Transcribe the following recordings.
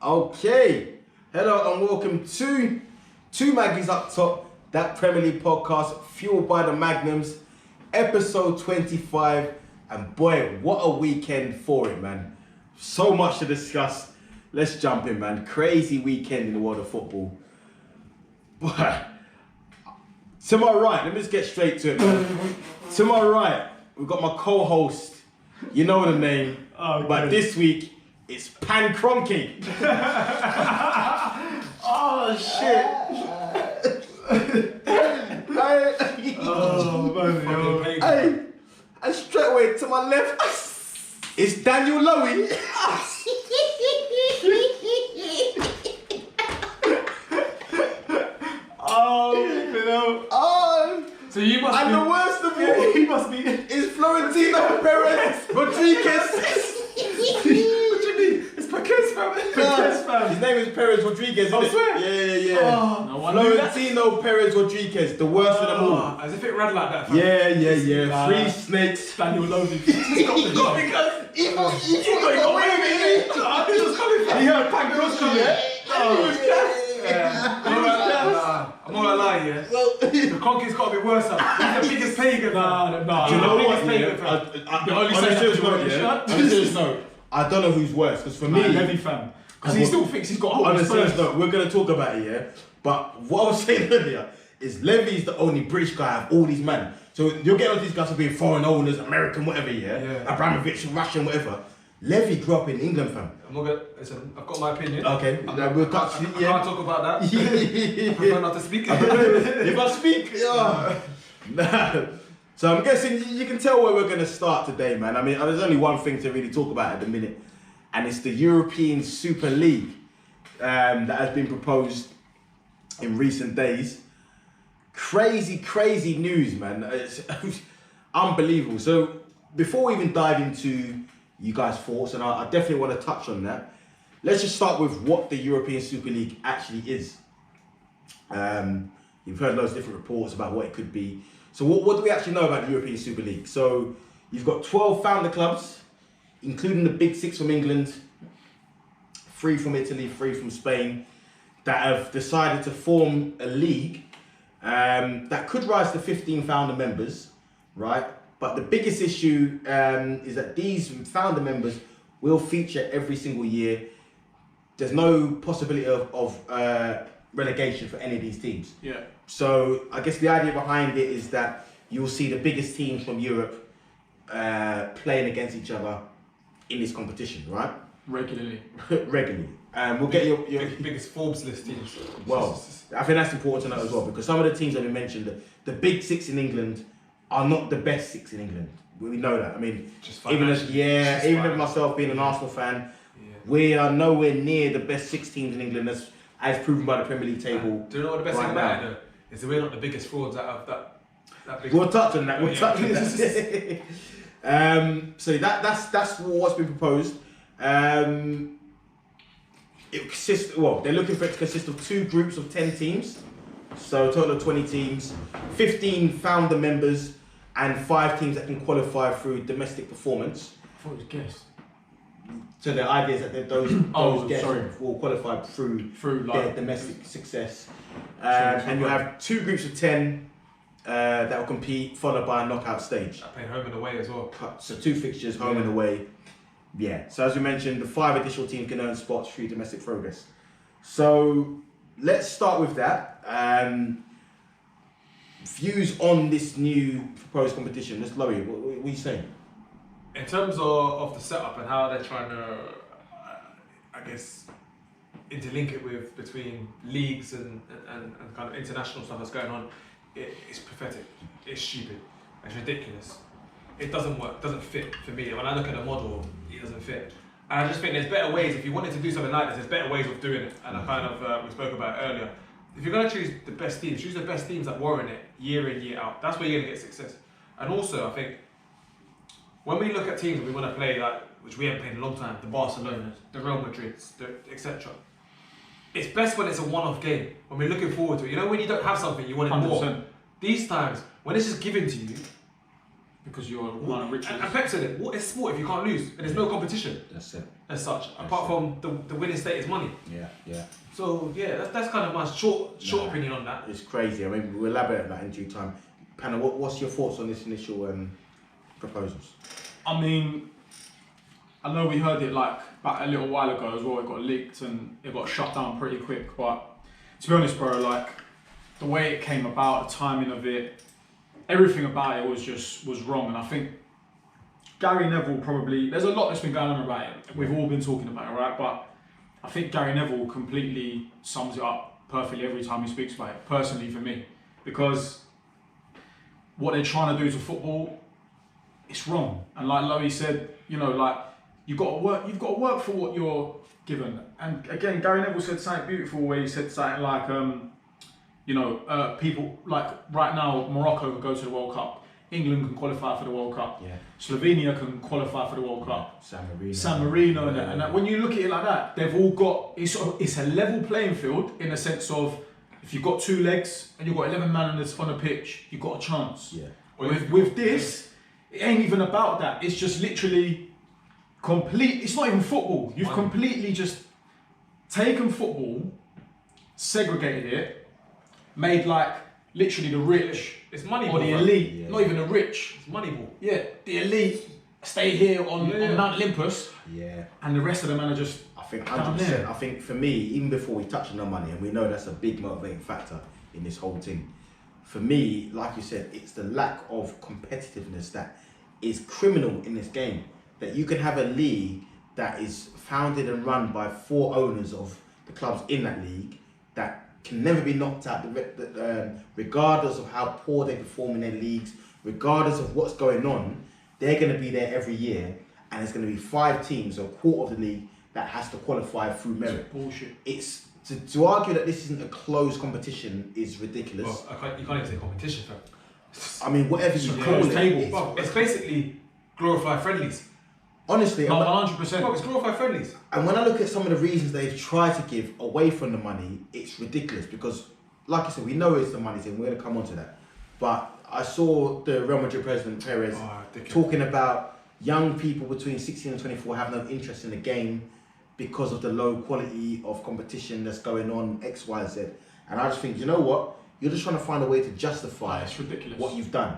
Okay, hello and welcome to Two Maggies Up Top, that Premier League podcast fueled by the Magnums, episode 25. And boy, what a weekend for it, man. So much to discuss. Let's jump in, man. Crazy weekend in the world of football. But to my right, let me just get straight to it, man. To my right, we've got my co-host. You know the name, but this week it's Pan Kroenke. Oh shit! Hey, and straight away to my left, it's Pana Lowey. So you must and be... the worst of all, he must be... is Florentino Perez Rodriguez. What do you mean? It's Big Kes, fam. Big Kes, fam. His name is Perez Rodriguez, I isn't swear. it? Yeah. Oh, no Florentino Perez Rodriguez, the worst of them all. As if it read like that, fam. Yeah. Three snakes. Pana Lowey. He got away with it. He was coming, fam. He heard Pan Cross coming. I'm not gonna lie, yeah. The Kroenke's got to be worse. He's the biggest pagan. No. Do you know what? On a serious note, I don't know who's worse, because for me, Levy, fam. Because he still thinks he's got hold on of a serious Spurs. note, we're going to talk about it, yeah? But what I was saying earlier is Levy's the only British guy out of all these men. So you're getting all these guys for being foreign owners, American, whatever, yeah? Abramovich, Russian, whatever. Levy grew up in England, fam. I'm not gonna listen. I've got my opinion. Okay, we'll touch I can't talk about that. I prefer not to speak. If I speak, Nah. So I'm guessing you can tell where we're going to start today, man. I mean, there's only one thing to really talk about at the minute, and it's the European Super League that has been proposed in recent days. Crazy news, man. It's unbelievable. So before we even dive into you guys' thoughts, and I definitely want to touch on that, let's just start with what the European Super League actually is. You've heard loads of different reports about what it could be. So what do we actually know about the European Super League? So you've got 12 founder clubs, including the Big Six from England, 3 from Italy, 3 from Spain, that have decided to form a league that could rise to 15 founder members, right? But the biggest issue is that these founder members will feature every single year. There's no possibility of relegation for any of these teams. Yeah. So I guess the idea behind it is that you'll see the biggest teams from Europe playing against each other in this competition, right? Regularly. We'll get your biggest Forbes list teams. Well, I think that's important to know as well, because some of the teams that we mentioned, the Big Six in England, are not the best 6 in England. We know that. I mean, even with myself being an Arsenal fan, we are nowhere near the best 6 teams in England, as proven by the Premier League table. Do you know what the best thing about it though? Is that we're not the biggest frauds out of that big. We'll touch on that. So that's what's been proposed. It consists. Well, they're looking for it to consist of 2 groups of 10 teams. So a total of 20 teams, 15 founder members, and 5 teams that can qualify through domestic performance. I thought it was guessed. So the idea is that those guests will qualify through their domestic success. And you have 2 groups of 10 that will compete, followed by a knockout stage. I play home and away as well. So 2 fixtures, home and away. Yeah. So as we mentioned, the 5 additional teams can earn spots through domestic progress. So let's start with that. Views on this new proposed competition. Let's Lowey, what are you saying? In terms of the setup and how they're trying to, I guess, interlink it between leagues and kind of international stuff that's going on, it's pathetic. It's stupid. It's ridiculous. It doesn't work. It doesn't fit for me. When I look at the model, it doesn't fit. And I just think there's better ways. If you wanted to do something like this, there's better ways of doing it. And I kind of we spoke about it earlier. If you're going to choose the best teams, choose the best teams that warrant it year in, year out. That's where you're going to get success. And also, I think, when we look at teams that we want to play, like, which we haven't played in a long time, the Barcelonas, the Real Madrids, etc. It's best when it's a one-off game, when we're looking forward to it. You know, when you don't have something, you want it 100%. More. These times, when it's just given to you, because you're one of riches. And Pep said it. What is sport if you can't lose and there's no competition? That's it. As such, apart from the winning state is money. Yeah. So yeah, that's kind of my short opinion on that. It's crazy. I mean, we'll elaborate on that in due time. Pana, what's your thoughts on this initial proposals? I mean, I know we heard it like back a little while ago as well. It got leaked and it got shut down pretty quick. But to be honest, bro, like the way it came about, the timing of it, everything about it was wrong. And I think Gary Neville probably, there's a lot that's been going on about it. We've all been talking about it, right? But I think Gary Neville completely sums it up perfectly every time he speaks about it, personally for me. Because what they're trying to do to football, it's wrong. And like Lowey said, you know, like you've got to work for what you're given. And again, Gary Neville said something beautiful where he said something like, people like right now, Morocco could go to the World Cup. England can qualify for the World Cup. Yeah. Slovenia can qualify for the World Cup. San Marino and that. When you look at it like that, they've all got, it's a level playing field in a sense of if you've got two legs and you've got 11 men on the pitch, you've got a chance. Yeah. With this, it ain't even about that. It's just literally complete. It's not even football. You've completely just taken football, segregated it, made like literally the rich. It's money or the elite, not even the rich. It's money ball. Yeah, the elite stay here on Mount Olympus. Yeah. And the rest of them are just I think down 100%. there. I think for me, even before we touch on the money, and we know that's a big motivating factor in this whole thing. For me, like you said, it's the lack of competitiveness that is criminal in this game. That you can have a league that is founded and run by 4 owners of the clubs in that league that can never be knocked out, regardless of how poor they perform in their leagues, regardless of what's going on. They're going to be there every year, and there's going to be 5 teams, so a quarter of the league, that has to qualify through merit. Bullshit. It's to argue that this isn't a closed competition is ridiculous. Well, you can't even say competition, fam. I mean, whatever you call it, It's basically glorified friendlies. honestly, 100%. Bro, it's glorified friendlies. and when I look at some of the reasons they've tried to give away from the money, it's ridiculous because, like I said, we know it's the money thing. We're going to come on to that. But I saw the Real Madrid president, Perez, talking about young people between 16 and 24 have no interest in the game because of the low quality of competition that's going on, X, Y, Z. And I just think, you know what? You're just trying to find a way to justify It's ridiculous. what you've done,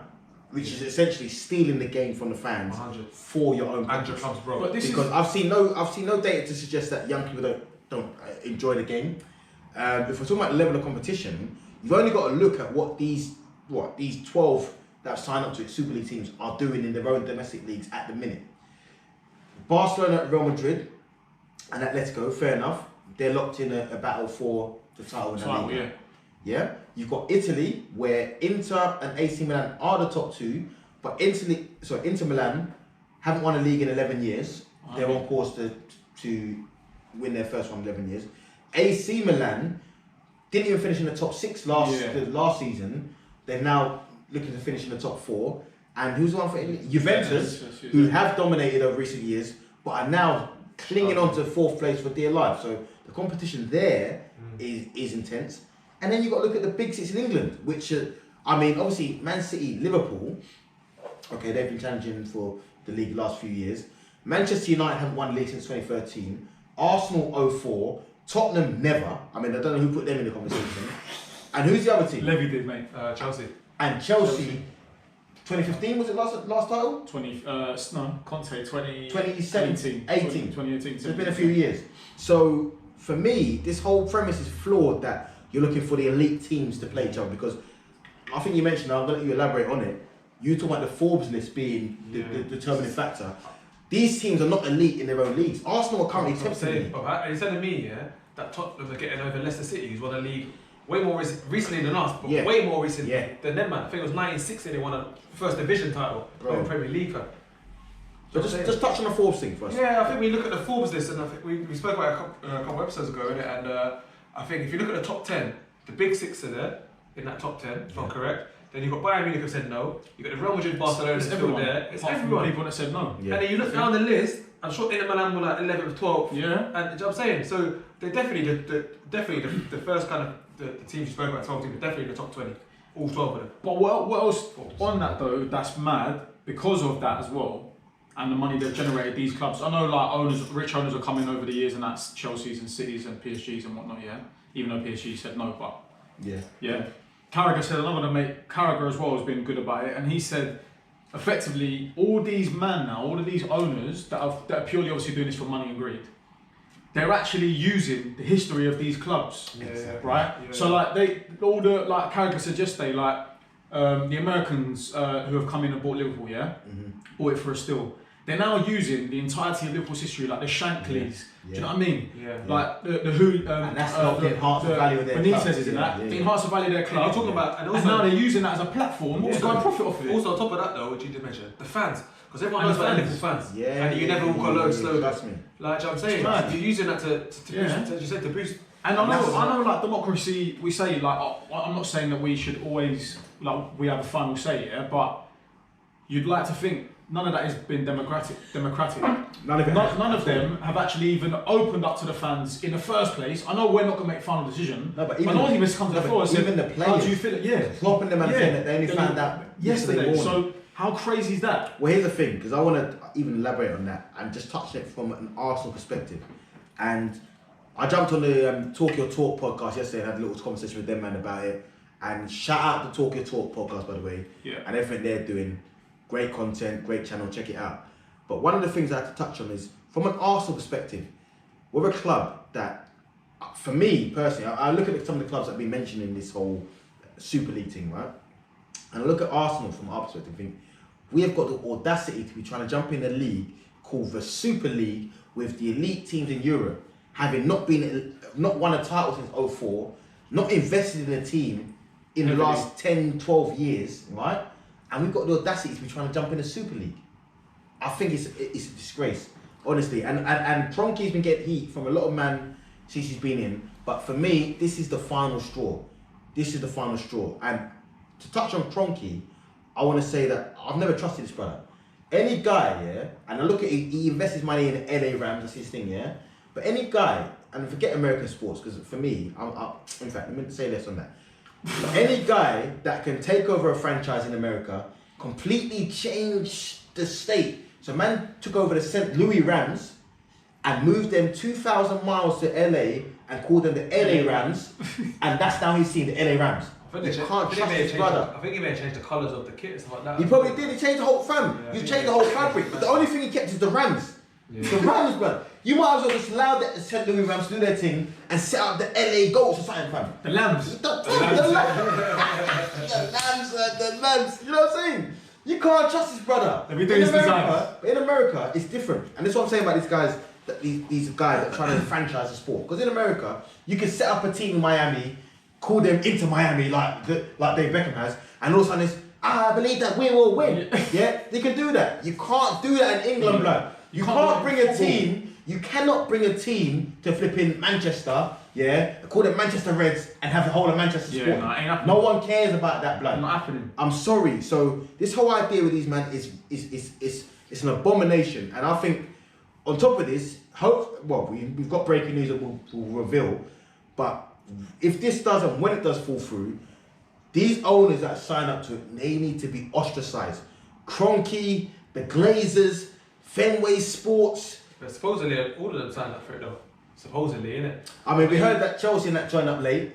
which is essentially stealing the game from the fans 100. for your own And your purpose. clubs, bro. But this Because I've seen no data to suggest that young people don't enjoy the game. If we're talking about the level of competition, you've only got to look at what these 12 that have signed up to it, Super League teams, are doing in their own domestic leagues at the minute. Barcelona, Real Madrid, and Atletico, fair enough. They're locked in a battle for the title in the league. yeah. Yeah, you've got Italy, where Inter and AC Milan are the top 2, but Inter Milan haven't won a league in 11 years. They're on course to win their first one in 11 years. AC Milan didn't even finish in the top 6 last season. They're now looking to finish in the top 4. And who's the one for Italy? Juventus, who have dominated over recent years, but are now clinging on to 4th place for dear life. So the competition there is intense. And then you've got to look at the big 6 in England, which, obviously, Man City, Liverpool, okay, they've been challenging for the league the last few years. Manchester United haven't won the league since 2013. Arsenal 04. Tottenham never. I don't know who put them in the conversation. And who's the other team? Levy did, mate. Chelsea. And Chelsea, 2015 was it last title? Conte, 2017, 2018. So it's been a few years. So for me, this whole premise is flawed that you're looking for the elite teams to play each other, because I think you mentioned, I'm going to let you elaborate on it, you talk about the Forbes list being the determining factor. These teams are not elite in their own leagues. Arsenal are currently 10th. Are you telling me, that Tottenham are getting over Leicester City, who's won a league way more recently than us, but way more recently than them, man? I think it was 1960 they won a first division title in the Premier League. So just touch on the Forbes thing first. Yeah, I think we look at the Forbes list, and I think we spoke about it a couple episodes ago, innit? And I think if you look at the top 10, the big 6 are there in that top 10, if I'm correct. Then you've got Bayern Munich who said no. You've got the Real Madrid, Barcelona still there. It's everyone. People that said no. Yeah. And then you look down the list, I'm sure Inter Milan were like 11th, 12th. Yeah. And do you know what I'm saying? So they're definitely the first kind of the teams you spoke about, 12 teams, are definitely the top 20. All 12 of them. But what else on that though, that's mad, because of that as well, and the money they've generated, these clubs. I know like rich owners are coming over the years, and that's Chelsea's and City's and PSG's and whatnot. Yeah, even though PSG said no, but yeah. Carragher said Carragher as well has been good about it, and he said effectively all these all of these owners that are purely obviously doing this for money and greed. They're actually using the history of these clubs, right? Yeah. So like like Carragher said yesterday, like the Americans who have come in and bought Liverpool, bought it for a steal. They're now using the entirety of Liverpool's history, like the Shankleys. Do you know what I mean? Yeah. Like the who and that's not the enhance the value of their club. Benitez is in that. The enhance the value of their club. You're talking about, and now they're using that as a platform to go and profit off of it. Also on top of that though, which you did mention, the fans. Because everyone knows about Liverpool fans. And you never walk alone slowly. Like, do you know what I'm saying? You're using that to boost, as you said, to boost. And I know like democracy, we say like, I'm not saying that we should always, like we have a final say, but you'd like to think none of that has been democratic. None of them have actually even opened up to the fans in the first place. I know we're not going to make a final decision, but no one even comes to the floor and said, the players, how do you feel it? Yeah. Flopping them and saying that they only found out yesterday. So how crazy is that? Well, here's the thing, because I want to even elaborate on that and just touch it from an Arsenal perspective. And I jumped on the Talk Your Talk podcast yesterday and had a little conversation with them, man, about it. And shout out the Talk Your Talk podcast, by the way. Yeah. And everything they're doing. Great content, great channel, check it out. But one of the things I had to touch on is, from an Arsenal perspective, we're a club that, for me personally, I look at some of the clubs that have been mentioned in this whole Super League thing, right? And I look at Arsenal from our perspective and think, we have got the audacity to be trying to jump in a league called the Super League with the elite teams in Europe, having not won a title since 2004, not invested in a team in the last 10, 12 years, right? And we've got the audacity to be trying to jump in the Super League. I think it's a disgrace, honestly. And Kroenke's been getting heat from a lot of men since he's been in. But for me, this is the final straw. And to touch on Kroenke, I want to say that I've never trusted this brother. Any guy, and I look at he invests his money in LA Rams, that's his thing, But any guy, and forget American sports, because for me, in fact, let me say less on that. But any guy that can take over a franchise in America, completely change the state. So man took over the St. Louis Rams and moved them 2,000 miles to LA and called them the LA Rams, and that's now his team, the LA Rams. You can't trust his brother. I think he may have changed the colours of the kit and stuff like that. He probably did. He changed the whole he changed the whole fabric. But the only thing he kept is the Rams. Yeah. The Rams, bro. You might as well just allow the St. Louis Rams to do their thing and set up the LA Goats or something, fam. The Lambs. The Lambs. You know what I'm saying? You can't trust his brother. In America, it's different. And that's what I'm saying about these guys, these guys that are trying to franchise the sport. Because in America, you can set up a team in Miami, call them into Miami like Dave Beckham has, and all of a sudden it's, I believe that we will win. Yeah, they can do that. You can't do that in England, blood. You can't bring a team. You cannot bring a team to flipping Manchester, call them Manchester Reds and have the whole of Manchester sport. No, ain't happening. No one cares about that, blood. Not happening. I'm sorry. So this whole idea with these man is an abomination. And I think on top of this, we've got breaking news that we'll reveal. But if this doesn't, when it does fall through, these owners that sign up to it, they need to be ostracized. Kroenke, the Glazers, Fenway Sports. But supposedly all of them signed up for it though. Supposedly, innit? I mean, we heard that Chelsea and that joined up late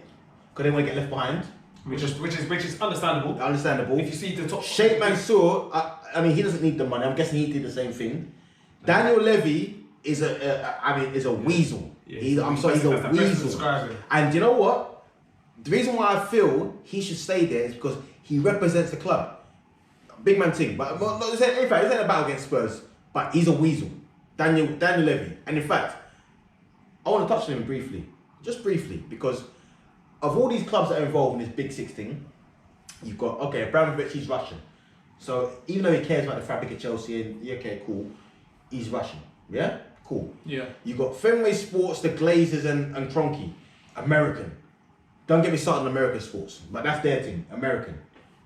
because they want to get left behind. Which is understandable. Understandable. If you see the top. Sheikh Mansour, I mean, he doesn't need the money. I'm guessing he did the same thing. Daniel Levy is a weasel. Yeah, he's a weasel. And you know what? The reason why I feel he should stay there is because he represents the club. Big man thing. But in fact, it's not a battle against Spurs. But he's a weasel. Daniel Levy. And in fact, I want to touch on him briefly. Just briefly. Because of all these clubs that are involved in this Big Six thing, you've got, Abramovich, he's Russian. So even though he cares about the fabric at Chelsea, and cool, he's Russian. Yeah? Cool. Yeah. You've got Fenway Sports, the Glazers, and Kroenke. American. Don't get me started on American sports, but that's their thing. American.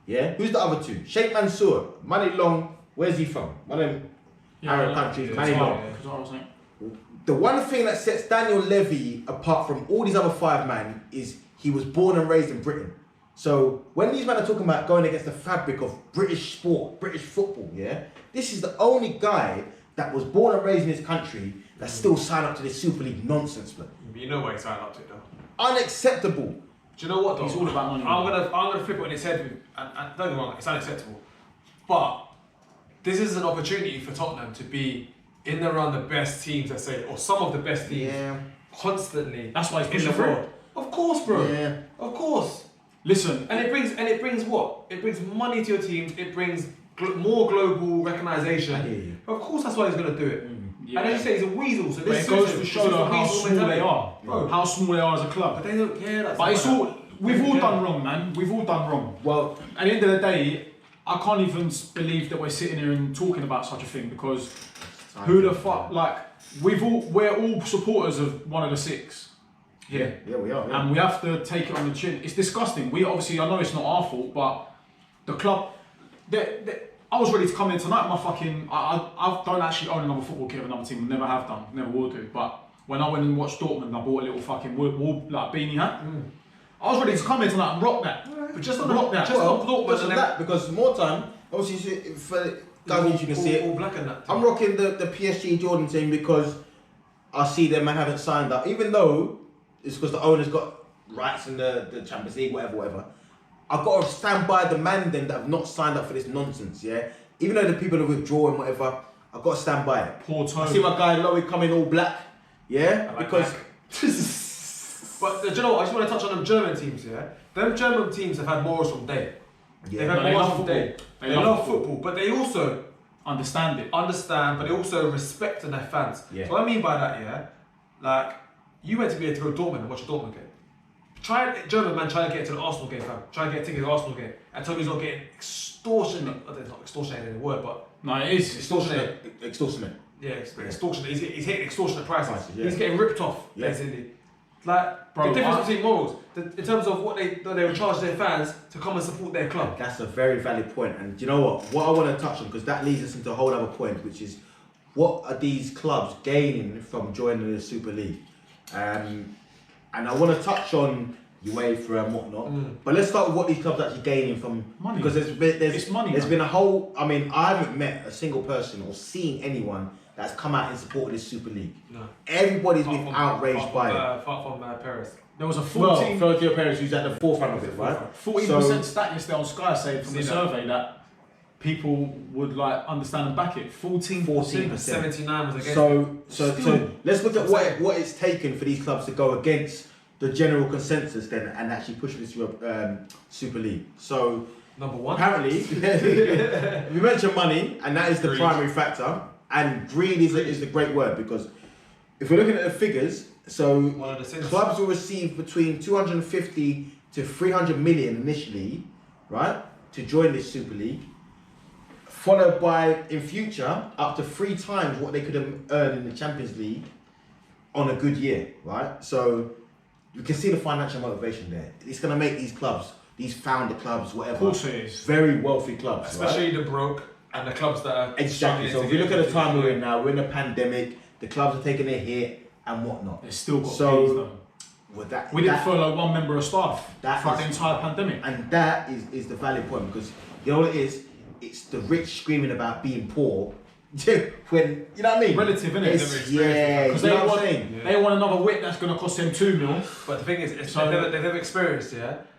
Yeah? Who's the other two? Sheikh Mansour, Money Long, where's he from? One of them Arab countries, Money Long. The one thing that sets Daniel Levy apart from all these other five men is he was born and raised in Britain. So when these men are talking about going against the fabric of British sport, British football, yeah, this is the only guy that was born and raised in this country that still signed up to this Super League nonsense, man. But you know why he signed up to it though. Unacceptable. Do you know what though? It's all about money. I'm gonna flip it on its head, and don't get me wrong, it's unacceptable. But this is an opportunity for Tottenham to be in and around the best teams, let's say, or some of the best teams, constantly. That's why he's in pushing the for world. it. Of course, bro. Yeah. Of course. Listen, And it brings what? It brings money to your teams. It brings more global recognition. Of course, that's why he's gonna do it. Yeah. And as you say, he's a weasel. So but this it goes suits him. to show them how small they are. Bro. How small they are as a club. But they don't care. That's But it's all, we've all done wrong, man. We've all done wrong. Well, At the end of the day, I can't even believe that we're sitting here and talking about such a thing because who the fuck, like, we're all supporters of one of the six. yeah, we are. Yeah. And we have to take it on the chin. It's disgusting. We obviously, I know it's not our fault, but the club, I was ready to come in tonight. I don't actually own another football kit of another team. Never have done. Never will do. But when I went and watched Dortmund, I bought a little fucking wall like beanie hat. I was ready to come in tonight and rock that. But just on rock that. just on Dortmund Because and of that, because more time, obviously, for guys, you can see all it. black and that. I'm rocking the PSG Jordan team because I see them man haven't signed up, even though it's because the owner's got rights in the Champions League, whatever. I've got to stand by the man then that have not signed up for this nonsense, yeah? Even though the people are withdrawing, whatever, I've got to stand by it. Poor Tony. I see my guy Lowey coming all black, yeah? I like Because... But do you know what? I just want to touch on them German teams, yeah? Them German teams have had morals from day. Yeah. They've had They morals love from football. day. They They love love football, but they also understand it. understand, but they also respect their fans. Yeah. So what I mean by that, yeah, like you went to be able to go to Dortmund and watch a Dortmund game. German man trying to get into the Arsenal game, fam. Try and get a ticket to the Arsenal game, and tell me he's not getting extortionate. It's not extortionate in the word, but No, it is. extortionate. Extortionate. Yeah, extortionate. He's hitting extortionate prices. Yeah. He's getting ripped off, Yeah. basically. Like Bro, the difference between morals, in terms of what they will charge their fans to come and support their club. That's a very valid point, and do you know what I want to touch on, because that leads us into a whole other point, which is what are these clubs gaining from joining the Super League? And I want to touch on UEFA and whatnot, but let's start with what these clubs are actually gaining from Money. because It's money, there's man. been a whole. I mean, I haven't met a single person or seen anyone that's come out in support of this Super League. No. Everybody's been outraged by it. Apart from Paris. There was a Well, 14, Florentino Perez, who's at the forefront of it, right? 14% stat yesterday on Sky saying from the See that? survey that people would like understand and back it. 14%. 14%. 79 was against. So Still. let's look at what it's taken for these clubs to go against the general consensus then and actually push this Super League. So number one. apparently, we mentioned money, and that is the Greed. primary factor. And greed is the great word, because if we're looking at the figures, so One of the sins. clubs will receive between 250 to 300 million initially, right, to join this Super League, followed by, in future, up to 3 times what they could have earned in the Champions League on a good year, right? So you can see the financial motivation there. It's going to make these clubs, these founder clubs, whatever, Of course it is. very wealthy clubs, Especially right? the broke and the clubs that are Exactly. So if you look at the time we're in now, we're in a pandemic, the clubs are taking a hit and whatnot. They've still got So, fees though. With that, We didn't furlough one member of staff that throughout is- the entire pandemic. and that is the valid point, because you know what it is? It's the rich screaming about being poor when, you know what I mean? Relative, innit? It's, Never experienced yeah, Because you they know what want, I'm saying? they want another whip that's going to cost them 2 mil. But the thing is, So- they've never experienced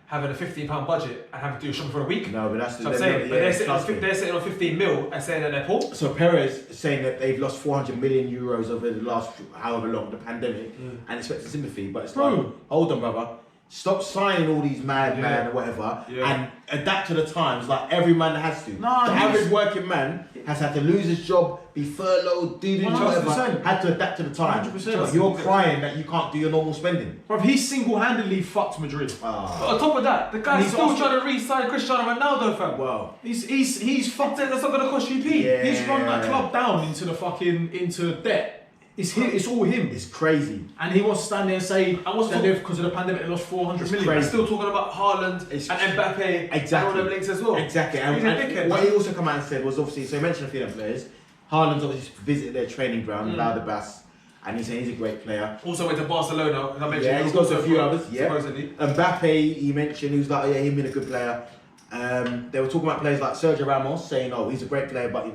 having a £15 budget and having to do shopping for a week. No, but that's So I'm saying, but trust me. they're sitting on 15 mil and saying that they're poor. So Perez is saying that they've lost 400 million euros over the last however long the pandemic and expecting sympathy, but it's Bro. like, hold on, brother. Stop signing all these man or whatever Yeah. and adapt to the times like every man has to. Nah, the he's- average working man has had to lose his job, be furloughed, do this, 100%. whatever, had to adapt to the times. 100%. But you're crying that you can't do your normal spending. Bro, he single-handedly fucked Madrid. But on top of that, the guy's He's still also- trying to re-sign Cristiano Ronaldo, fam. Well, He's fucked it. That's not going to cost you P. Yeah. He's run that club down into debt. It's all him. it's crazy. And he wants to stand there and say what's that the- because of the pandemic they lost 400 It's million. crazy. They're still talking about Haaland It's- and Mbappe and all Exactly. them links as well. Exactly. He's a And dickhead. what he also come out and said was obviously, so he mentioned a few of them players. Haaland's obviously visited their training ground, Laudabas, and he's saying he's a great player. Also went to Barcelona. I mentioned Yeah, he's got a few others. Yeah, supposedly. Mbappe, he mentioned, he was like, yeah, he's been a good player. They were talking about players like Sergio Ramos, saying, oh, he's a great player, but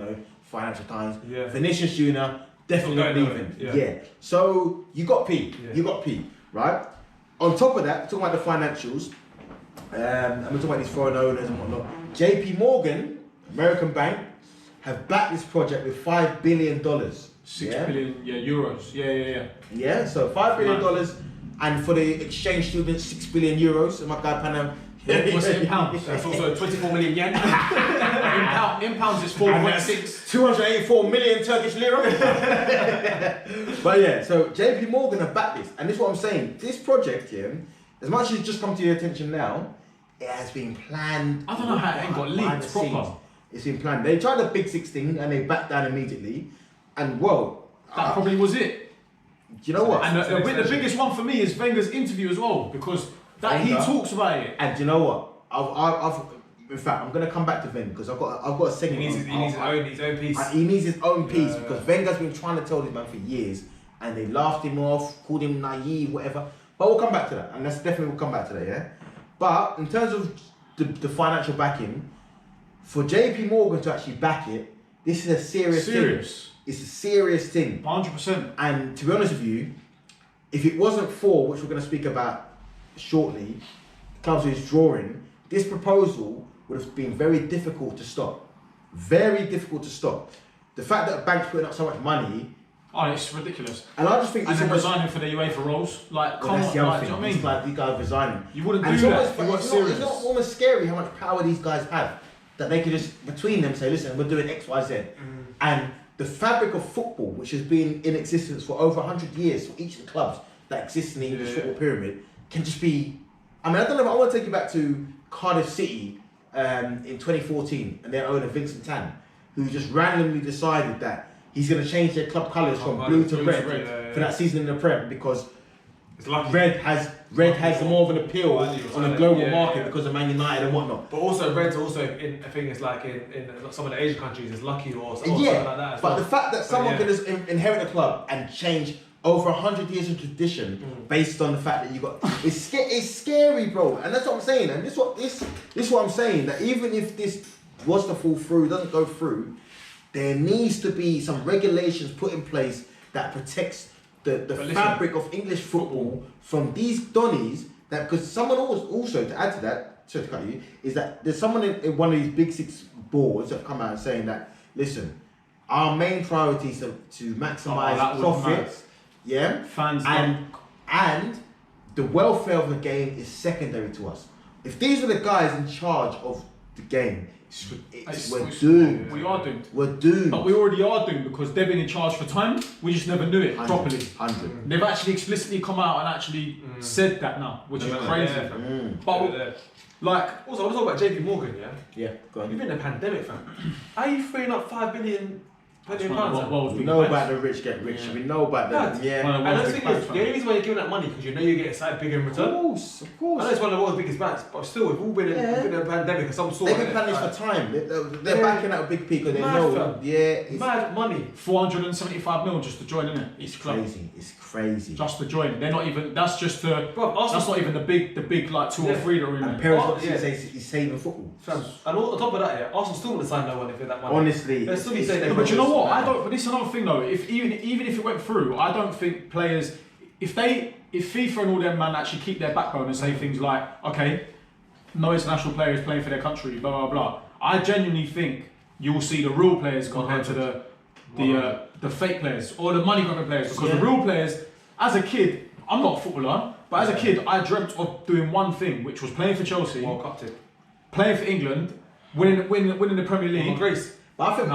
financial times. Yeah. Vinicius Junior, definitely not leaving. Yeah. So you got P, right? On top of that, talking about the financials, and we're talking about these foreign owners and whatnot. JP Morgan, American bank, have backed this project with $5 billion. $6 billion euros. Yeah. Yeah, so $5 billion, and for the exchange students, €6 billion. And my guy Pana. What's it in pounds? That's also 24 million yen. in pounds, it's 4.6. 284 million Turkish lira. But yeah, so JP Morgan have backed this, and this is what I'm saying. This project here, as much as it's just come to your attention now, it has been planned. I don't know how it ain't got leaked proper. It's been planned. They tried the Big 16 and they backed down immediately, and that probably was it. Do you know what? And the biggest one for me is Wenger's interview as well, because he talks about it. And do you know what? I've in fact, I'm gonna come back to Wenger because I've got a segment. He needs his own piece. He needs his own piece because Wenger's been trying to tell this man for years, and they laughed him off, called him naive, whatever. But we'll come back to that, and we'll come back to that, yeah. But in terms of the financial backing, for JP Morgan to actually back it, this is a serious thing. It's a serious thing. 100%. And to be honest with you, if it wasn't for, which we're going to speak about shortly, comes with his drawing, this proposal would have been very difficult to stop. Very difficult to stop. The fact that a bank's putting up so much money. Oh, it's ridiculous. And I just think and then resigning for the UEFA roles. Like, come on, that's the other thing. Do you know what I mean? These guys resigning. You wouldn't and do that. It's not almost scary how much power these guys have. That they could just, between them, say, listen, we're doing X, Y, Z. And the fabric of football, which has been in existence for over 100 years for each of the clubs that exist in the English football pyramid, can just be... I mean, I don't know, I want to take you back to Cardiff City in 2014, and their owner, Vincent Tan, who just randomly decided that he's going to change their club colours from blue to red for that season in the Prem, because red has more of an appeal on a global market because of Man United and whatnot. But also red's also in I think it's like in some of the Asian countries is lucky or something like that as well. The fact that someone can just inherit a club and change over 100 years of tradition based on the fact that you got it's scary, bro. And that's what I'm saying. And this is what I'm saying, that even if this was to fall through, doesn't go through, there needs to be some regulations put in place that protects the fabric of English football from these donnies. That because someone also to add to that, sorry to cut you, is that there's someone in one of these Big Six boards that have come out and saying that, listen, our main priority is to maximise profits, fans, and the welfare of the game is secondary to us. If these are the guys in charge of the game, we're doomed. We are doomed. We're doomed. But we already are doomed because they've been in charge for time. We just never knew it properly. 100. They've actually explicitly come out and actually said that now, which is crazy. But like, also, I was talking about JP Morgan, Yeah, go on. You've been in a pandemic, fam. How are you freeing up £5 billion? We know about the rich get rich. We know about that. And the thing is, the only reason why you're giving that money because you know you get a side bigger in return. Of course. I know it's one of the world's biggest banks, but still, we've all been in a pandemic of some sort. They've been planning this for time. They're backing out a big peak because they know. It's mad money. 475 mil just to join, isn't it? It's crazy. It's crazy. Just to join. They're not even. That's just the. That's not even the big like 2 or 3 that are in. And Perez he's saving football. And on top of that, Arsenal still wouldn't sign no one if they're that money. Honestly, they're still be saying. But you know what? I don't. But this is another thing though. If even if it went through, I don't think players. If FIFA and all them man actually keep their backbone and say things like, okay, no international players playing for their country, blah blah blah. I genuinely think you will see the real players compared to the fake players or the money grabbing players, because the real players, as a kid, I'm not a footballer, but as a kid I dreamt of doing one thing, which was playing for Chelsea, World Cup too. Playing for England, winning the Premier League. Greece. But I think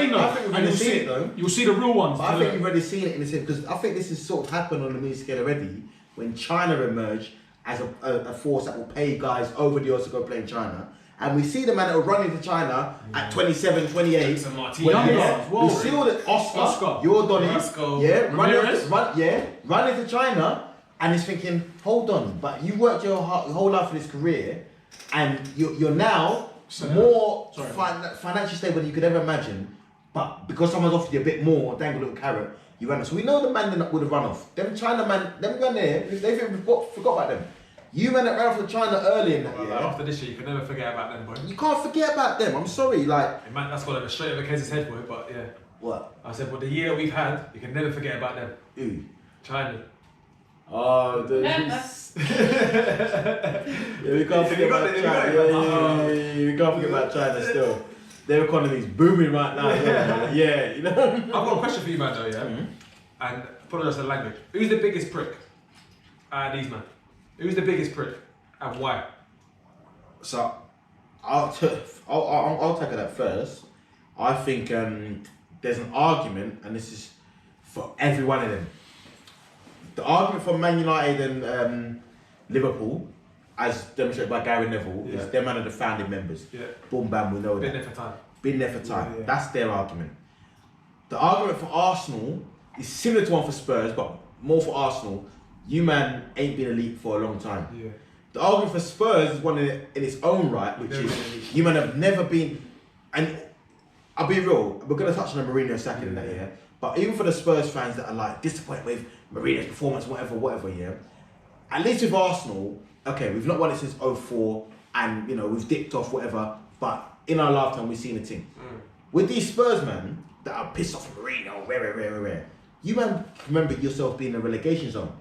we've already seen it though. You'll see the real ones. But I think we've already seen it in the sense, because I think this has sort of happened on the mini scale already when China emerged as a force that will pay guys over the odds to go play in China. And we see the man that will run into China at 27, 28. We see all the Oscar, your Donny, run into China, and he's thinking, hold on, but you worked your whole life for this career, and you're now more financially stable than you could ever imagine. But because someone's offered you a bit more, dangle a little carrot, you ran off. So we know the man that would have run off. Them China man, them gone there, they forgot about them. You man that ran off to China early in that year. After this year, you can never forget about them, boy. You can't forget about them. I'm sorry, like. Man, that's got straight over Kes's head, boy. But yeah. What? I said, well, the year that we've had, you can never forget about them. Who? China. Oh, the. Yeah, we can't forget about China. Yeah, we can't forget about China still. Their economy's booming right now. Yeah, you know. I've got a question for you, man, though, yeah? Mm-hmm. And apologise for the language. Who's the biggest prick out of these, man? Who's the biggest prick and why? So, I'll tackle that first. I think there's an argument, and this is for every one of them. The argument for Man United and Liverpool, as demonstrated by Gary Neville, is them man are the founding members. Yeah. Boom, bam, we know that. Been there for time. Yeah. That's their argument. The argument for Arsenal is similar to one for Spurs, but more for Arsenal. You man ain't been elite for a long time. Yeah. The argument for Spurs is one in its own right, which is you man have never been. And I'll be real, we're going to touch on the Mourinho sacking in that year. But even for the Spurs fans that are like disappointed with Mourinho's performance, whatever, yeah. At least with Arsenal, okay, we've not won it since 2004, and you know we've dipped off whatever. But in our lifetime, we've seen a team. With these Spurs man that are pissed off with Mourinho, rare. You man remember yourself being in a relegation zone.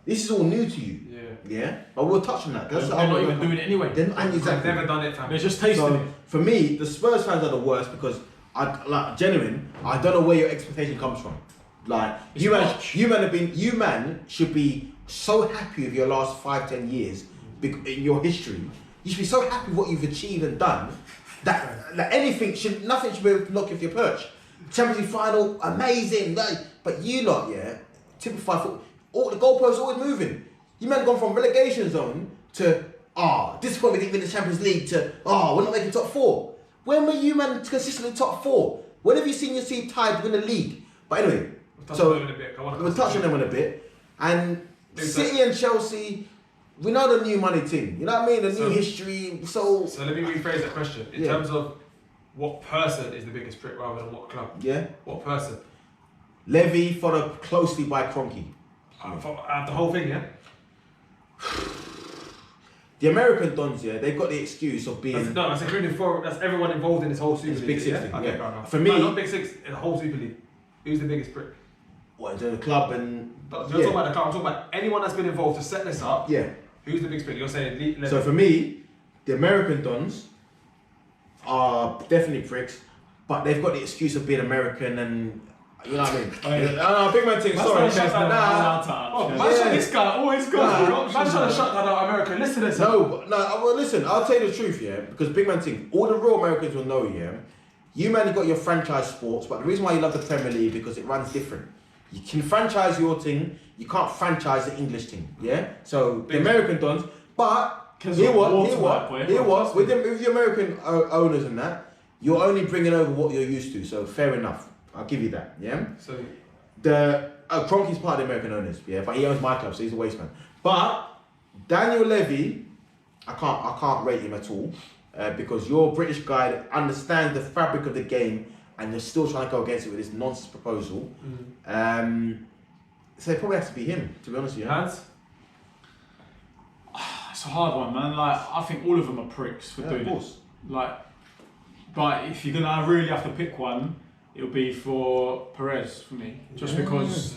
This is all new to you. Yeah. But we'll touch on that. They're not even doing it anyway. They've never done it, fam. They're just tasting it. For me, the Spurs fans are the worst because I don't know where your expectation comes from. Like you man should be so happy with your last 5-10 years in your history. You should be so happy with what you've achieved and done that nothing should be able to knock you off your perch. Champions League final, amazing. But you lot, typified football. All the goalposts always moving. You man gone from relegation zone to disappointed we didn't win the Champions League to we're not making top 4. When were you man consistently top 4? When have you seen your team tied win the league? But anyway, we'll touch on them in a bit. And City and Chelsea, we know the new money team. You know what I mean? The new history. So let me rephrase that question in terms of what person is the biggest prick rather than what club. Yeah. What person? Levy followed closely by Kroenke. The whole thing, yeah. The American Dons, they've got the excuse of being. That's including that's everyone involved in this whole Super League. Big Six thing. Okay, Yeah. For me, not Big Six, the whole Super League. Who's the biggest prick? What, the club and. I'm talking about the club. I'm talking about anyone that's been involved to set this up. Yeah. Who's the biggest prick? You're saying. So for me, the American Dons are definitely pricks, but they've got the excuse of being American and. You know what I mean? Big man thing, sorry. This guy always goes. Man trying to shut that out America. Listen to this. Well, listen, I'll tell you the truth, because big man thing, all the real Americans will know, you man, you got your franchise sports, but the reason why you love the Premier League because it runs different. You can franchise your thing, you can't franchise the English team, So the American Dons, but hear what? With the American owners and that, you're only bringing over what you're used to, so fair enough. I'll give you that, So the Kroenke's part of the American owners, but he owns my club, so he's a waste man. But Daniel Levy, I can't rate him at all because you're a British guy that understands the fabric of the game, and you're still trying to go against it with this nonsense proposal. So it probably has to be him, to be honest with you. Hans? It's a hard one, man. Like I think all of them are pricks for doing it. But if you're gonna really have to pick one. It'll be for Perez for me, just because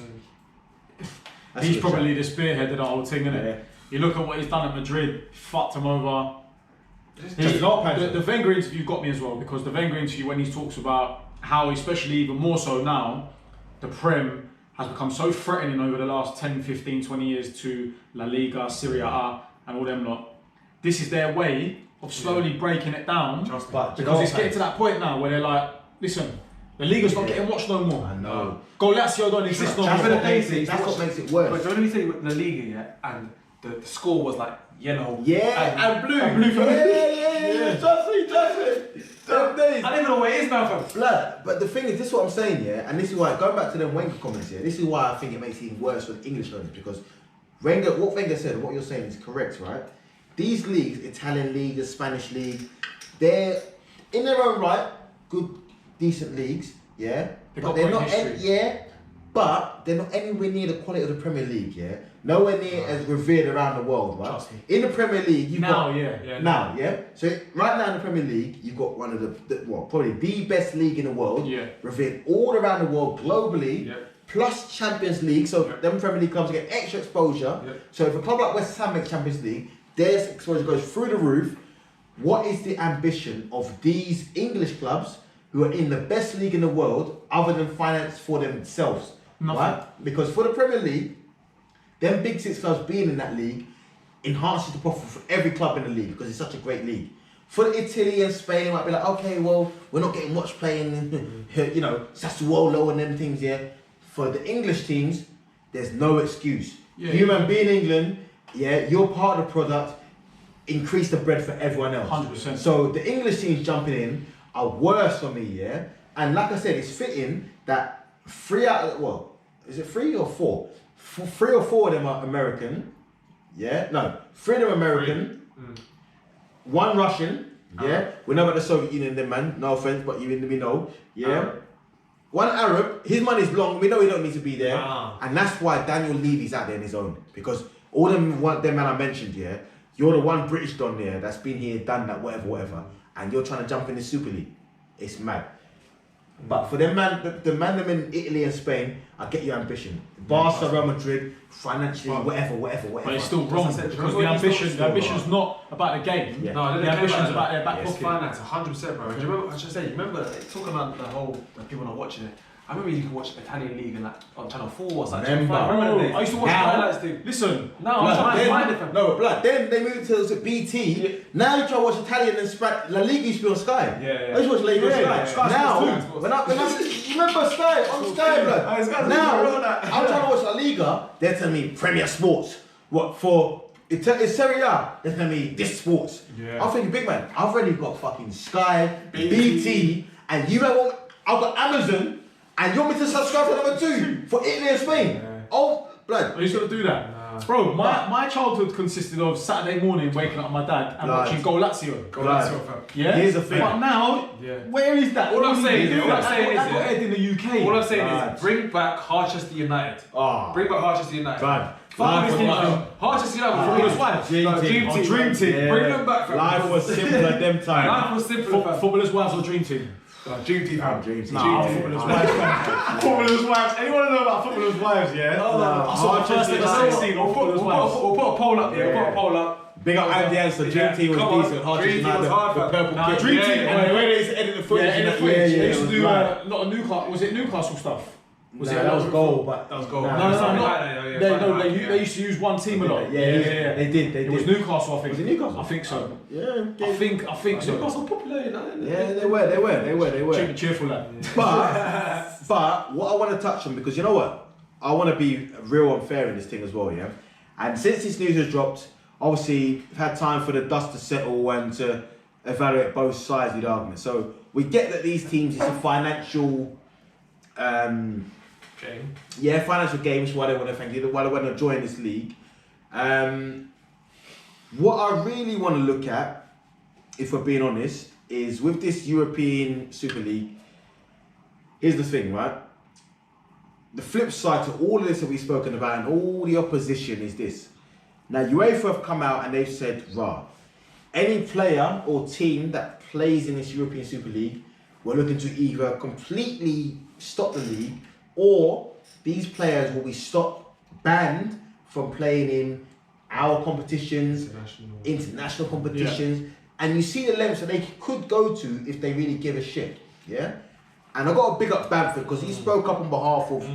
he's probably the spearhead of the whole thing, isn't it? You look at what he's done at Madrid, fucked him over. The Wenger interview got me as well, because the Wenger interview, when he talks about how, especially even more so now, the Prem has become so threatening over the last 10, 15, 20 years to La Liga, Serie A and all them lot. This is their way of slowly breaking it down, because it's getting to that point now where they're like, listen, the Liga's not getting watched no more. I know. Go Lazio don't exist no more. That's what makes it worse. But don't you think La Liga, and the score was like yellow and blue. Yeah. Trust me. Some days. I don't even know where it is now, fam. Blood. But the thing is, this is what I'm saying, and this is why, going back to them Wenger comments here, this is why I think it makes it even worse for the English owners, because what Wenger said, what you're saying is correct, right? These leagues, Italian league, the Spanish league, they're in their own right, good, decent leagues, but they're not, but they're not anywhere near the quality of the Premier League, yeah? Nowhere near as revered around the world, right? Trust me. In the Premier League, you've got... Now, So right now in the Premier League, you've got one of probably the best league in the world, revered all around the world globally, plus Champions League, so them Premier League clubs get extra exposure. So if a club like West Ham makes Champions League, their exposure goes through the roof. What is the ambition of these English clubs who are in the best league in the world other than finance for themselves? Nothing. Right? Because for the Premier League, them big six clubs being in that league enhances the profit for every club in the league because it's such a great league. For Italy and Spain, it might be like, okay, well, we're not getting much playing, you know, Sassuolo and them things, yeah. For the English teams, there's no excuse. You man, being England, you're part of the product, increase the bread for everyone else. 100%. So the English teams jumping in are worse for me, yeah. And like I said, it's fitting that 3 or 4? 3 or 4 of them are American, 3 of them American, 1 Russian, we know about the Soviet Union, then man. No offense, but we know, 1 Arab. His money's long. We know he don't need to be there, and that's why Daniel Levy's out there on his own because all them man I mentioned, you're the one British don there that's been here, done that, whatever, and you're trying to jump in the Super League. It's mad. But for them man, the man them in Italy and Spain, I get your ambition. Barca, Real Madrid, financially, whatever. But it's still wrong because the ambition's not about the game. No, the ambition's about their back It's pocket. finance, 100%, bro. Do you remember? I should say, remember talking about the whole people not watching it. I remember you could watch Italian League and on Channel 4 or something. I used to watch highlights, dude. Listen, I'm trying to find it. No, blood. Then they moved to BT. Now you try to watch Italian and La Liga used to be on Sky. I used to watch La Liga on Sky. Now, when I remember Sky on Sky, blood. Now I'm trying to watch La Liga. They're telling me Premier Sports. What for? It's Serie A. They're telling me this sports. I'm thinking, big man. I've already got fucking Sky, BT, and you know what? I've got Amazon. And you want me to subscribe to number 2 for Italy and Spain? Oh, blood. Are you going to do that? Nah. Bro, my childhood consisted of Saturday morning waking up with my dad and watching Go Lazio. Go Lazio, fam. Yeah? Here's the thing. But now, where is that? All I'm saying is, that got aired in the UK. All I'm saying is, bring back Harchester United. Bring back Harchester United. Fuck this team, Harchester United, footballers' wives. Dream team. Bring them back, fam. Life was simpler at them times. Life was simpler, fam. Footballers' wives or dream team? Dream team. Footballers' wives. Footballers' wives. Anyone know about footballers' wives? Yeah. I saw the first ever 16 on footballers' wives. We'll put a poll up. We'll put a poll up. Big up Andy Ansel. Dream team was decent. Harchester United, the purple kit. Dream team. Where they used to edit the footage. They used to do a lot of Newcastle. Was it Newcastle stuff? That was goal, but that was goal. No, they used to use one team a lot. Yeah. They did. It was Newcastle, I think. Was it Newcastle? I think so. Yeah. I think so. Newcastle popular, you know. Yeah, they were. Cheerful lad. But what I want to touch on, because you know what, I want to be real and fair in this thing as well, yeah. And since this news has dropped, obviously we've had time for the dust to settle and to evaluate both sides of the argument. So we get that these teams, it's a financial. Game. Yeah, financial games. Why they want to join this league. What I really want to look at, if we're being honest, is with this European Super League. Here's the thing, right? The flip side to all of this that we've spoken about and all the opposition is this. Now, UEFA have come out and they've said, any player or team that plays in this European Super League, we're looking to either completely stop the league or these players will be banned from playing in our competitions, international competitions, and you see the lengths that they could go to if they really give a shit, yeah? And I got to big up Bamford because he spoke up on behalf of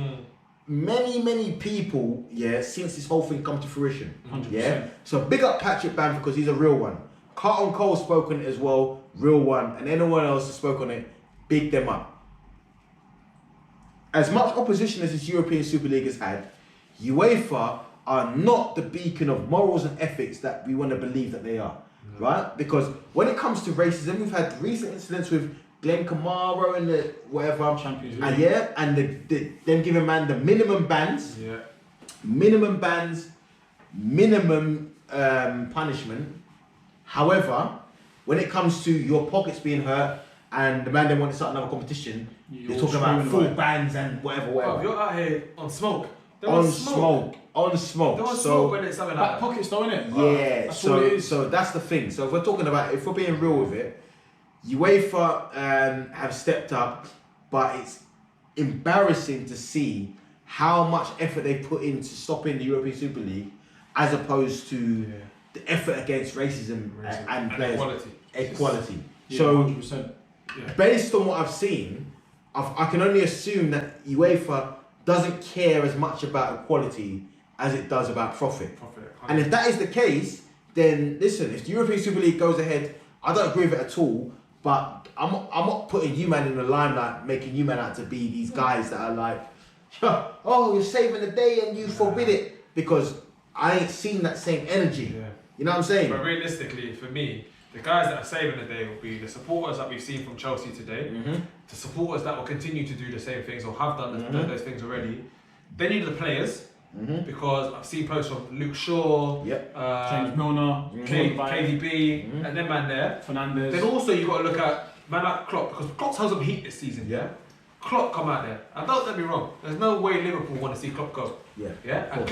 many people, since this whole thing come to fruition, 100%. yeah? So big up Patrick Bamford because he's a real one. Carlton Cole spoke on it as well, real one, and anyone else that spoke on it, big them up. As much opposition as this European Super League has had, UEFA are not the beacon of morals and ethics that we want to believe that they are, right? Because when it comes to racism, we've had recent incidents with Glenn Kamara and the whatever Champions and League. and them giving man the minimum bans, minimum punishment. However, when it comes to your pockets being hurt and the man then wanted to start another competition, You're you're talking about screaming full about it. bands and whatever. Bro, you're out here on smoke. They're On smoke. They're on smoke when it's something like Back that. pockets though, innit? Yeah, That's all it is. so that's the thing. So if we're talking about, if we're being real with it, UEFA have stepped up, but it's embarrassing to see how much effort they put into stopping the European Super League, as opposed to the effort against racism and players equality. Yeah, So 100%. based on what I've seen, I can only assume that UEFA doesn't care as much about equality as it does about profit. And if that is the case, then listen, if the European Super League goes ahead, I don't agree with it at all, but I'm not putting you man in the limelight, making you man out to be these guys that are like, oh, you're saving the day and you forbid it, because I ain't seen that same energy. Yeah. You know what I'm saying? But realistically, for me, the guys that are saving the day will be the supporters that we've seen from Chelsea today, the supporters that will continue to do the same things or have done those things already. Then you need the players, because I've seen posts from Luke Shaw, James Milner, KDB, and them man there. Fernandes. Then also you got to look at man like Klopp, because Klopp's had some heat this season. Yeah. Klopp come out there, and don't get me wrong, there's no way Liverpool want to see Klopp go. Yeah. Yeah, and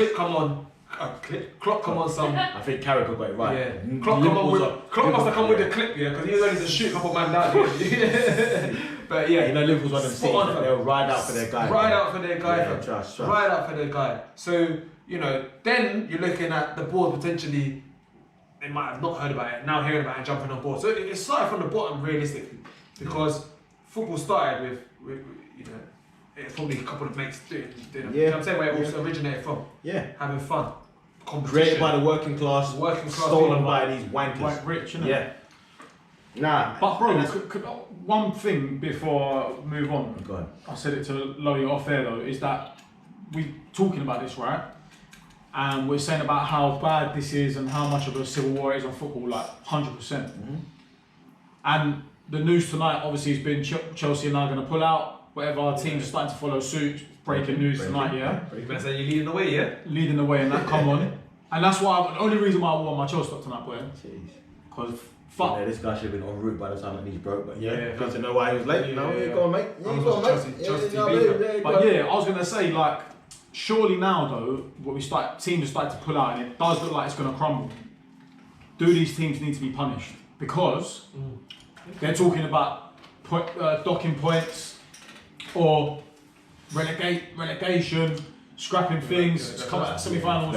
Klopp come on some. I think Carragher got it right. Yeah, Klopp must have come with the clip, yeah, because he was only to shoot a couple man down. But yeah, You know, Liverpool's one of them spot teams on, that they'll ride out for their guy. Ride out for their guy. Yeah, fam. trust. Ride out for their guy. So, you know, then you're looking at the board potentially, they might have not heard about it, now hearing about it and jumping on board. So it started from the bottom realistically, because football started with you know, it's probably a couple of mates doing you know what I'm saying, where it also originated from. Yeah. Having fun. Competition. Created by the working class, stolen people. by these wankers. Quite rich, innit? Yeah. Nah. But bro, one thing before I move on, Go on. I said it to Lowey off air though, is that we talking about this, right? And we're saying about how bad this is and how much of a civil war it is on football, like 100%. And the news tonight obviously has been Chelsea are now going to pull out. Whatever, our teams are starting to follow suit. Breaking news tonight, yeah? You better say you're leading the way, yeah? Leading the way and that, come on. And that's why, the only reason why I wore my Chelsea stock tonight, boy. Jeez. Because fuck. Yeah, this guy should have been en route by the time that he's broke, but Yeah. good to know why he was late. Go on, mate. I'm Go on, Chelsea mate. TV, Yeah, But yeah, I was gonna say, like, surely now though, teams are starting to pull out, and it does look like it's gonna crumble. Do these teams need to be punished? Because they're talking about docking points or relegation, scrapping things, to come out semi-finals.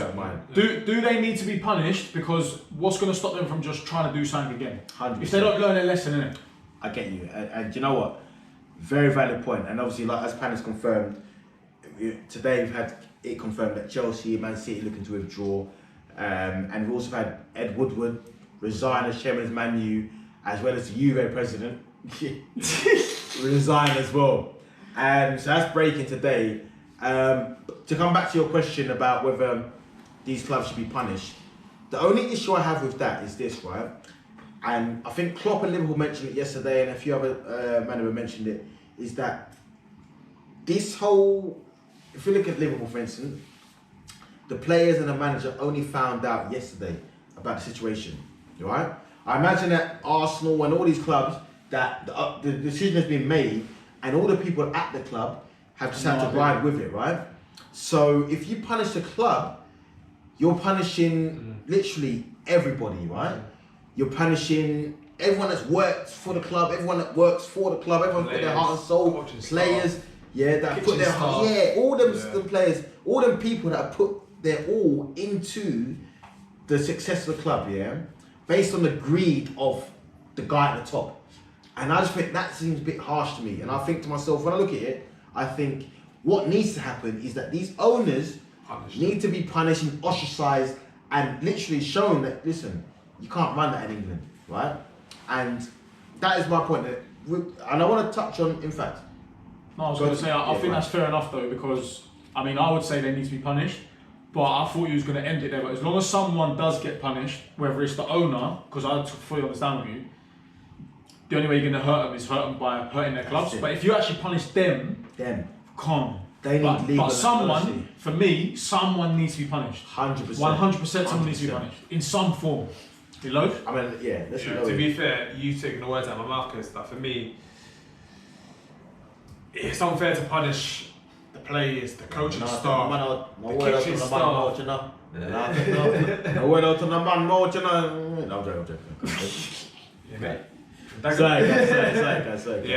Do they need to be punished? Because what's gonna stop them from just trying to do something again? 100%. If they don't learn their lesson, innit? I get you, and you know what? Very valid point. And obviously, like as Pana's confirmed, today we've had it confirmed that Chelsea and Man City looking to withdraw, and we've also had Ed Woodward resign as chairman of Man U, as well as the Juve president resign as well. So that's breaking today. To come back to your question about whether these clubs should be punished, the only issue I have with that is this, right? And I think Klopp and Liverpool mentioned it yesterday, and a few other managers mentioned it, is that this whole, if you look at Liverpool for instance, the players and the manager only found out yesterday about the situation, right? I imagine that Arsenal and all these clubs, that the decision has been made, and all the people at the club have just had to ride with it, right? So if you punish the club, you're punishing literally everybody, right? You're punishing everyone that's worked for the club, everyone that works for the club, everyone put their heart and soul, players, that put their heart, all them players, all them people that have put their all into the success of the club, based on the greed of the guy at the top. And I just think that seems a bit harsh to me. And I think to myself, when I look at it, I think what needs to happen is that these owners need to be punished and ostracised and literally shown that, listen, you can't run that in England, right? And that is my point. And I want to touch on, in fact. No, I was going to say, I think that's fair enough though, because, I mean, I would say they need to be punished, but I thought you was going to end it there. But as long as someone does get punished, whether it's the owner, because I fully understand with you, the only way you're going to hurt them is hurt them by hurting their clubs. But if you actually punish them, calm. They need legal. But someone, for me, someone needs to be punished. 100%. 100% someone needs to be punished. In some form. You know? I mean, let's to be fair, you took the words out of my mouth, because like, for me, it's unfair to punish the players, the coaching staff, No the kitchen staff. No word out to the man, no, you know. No, I'm joking. Yeah, mate. Sorry.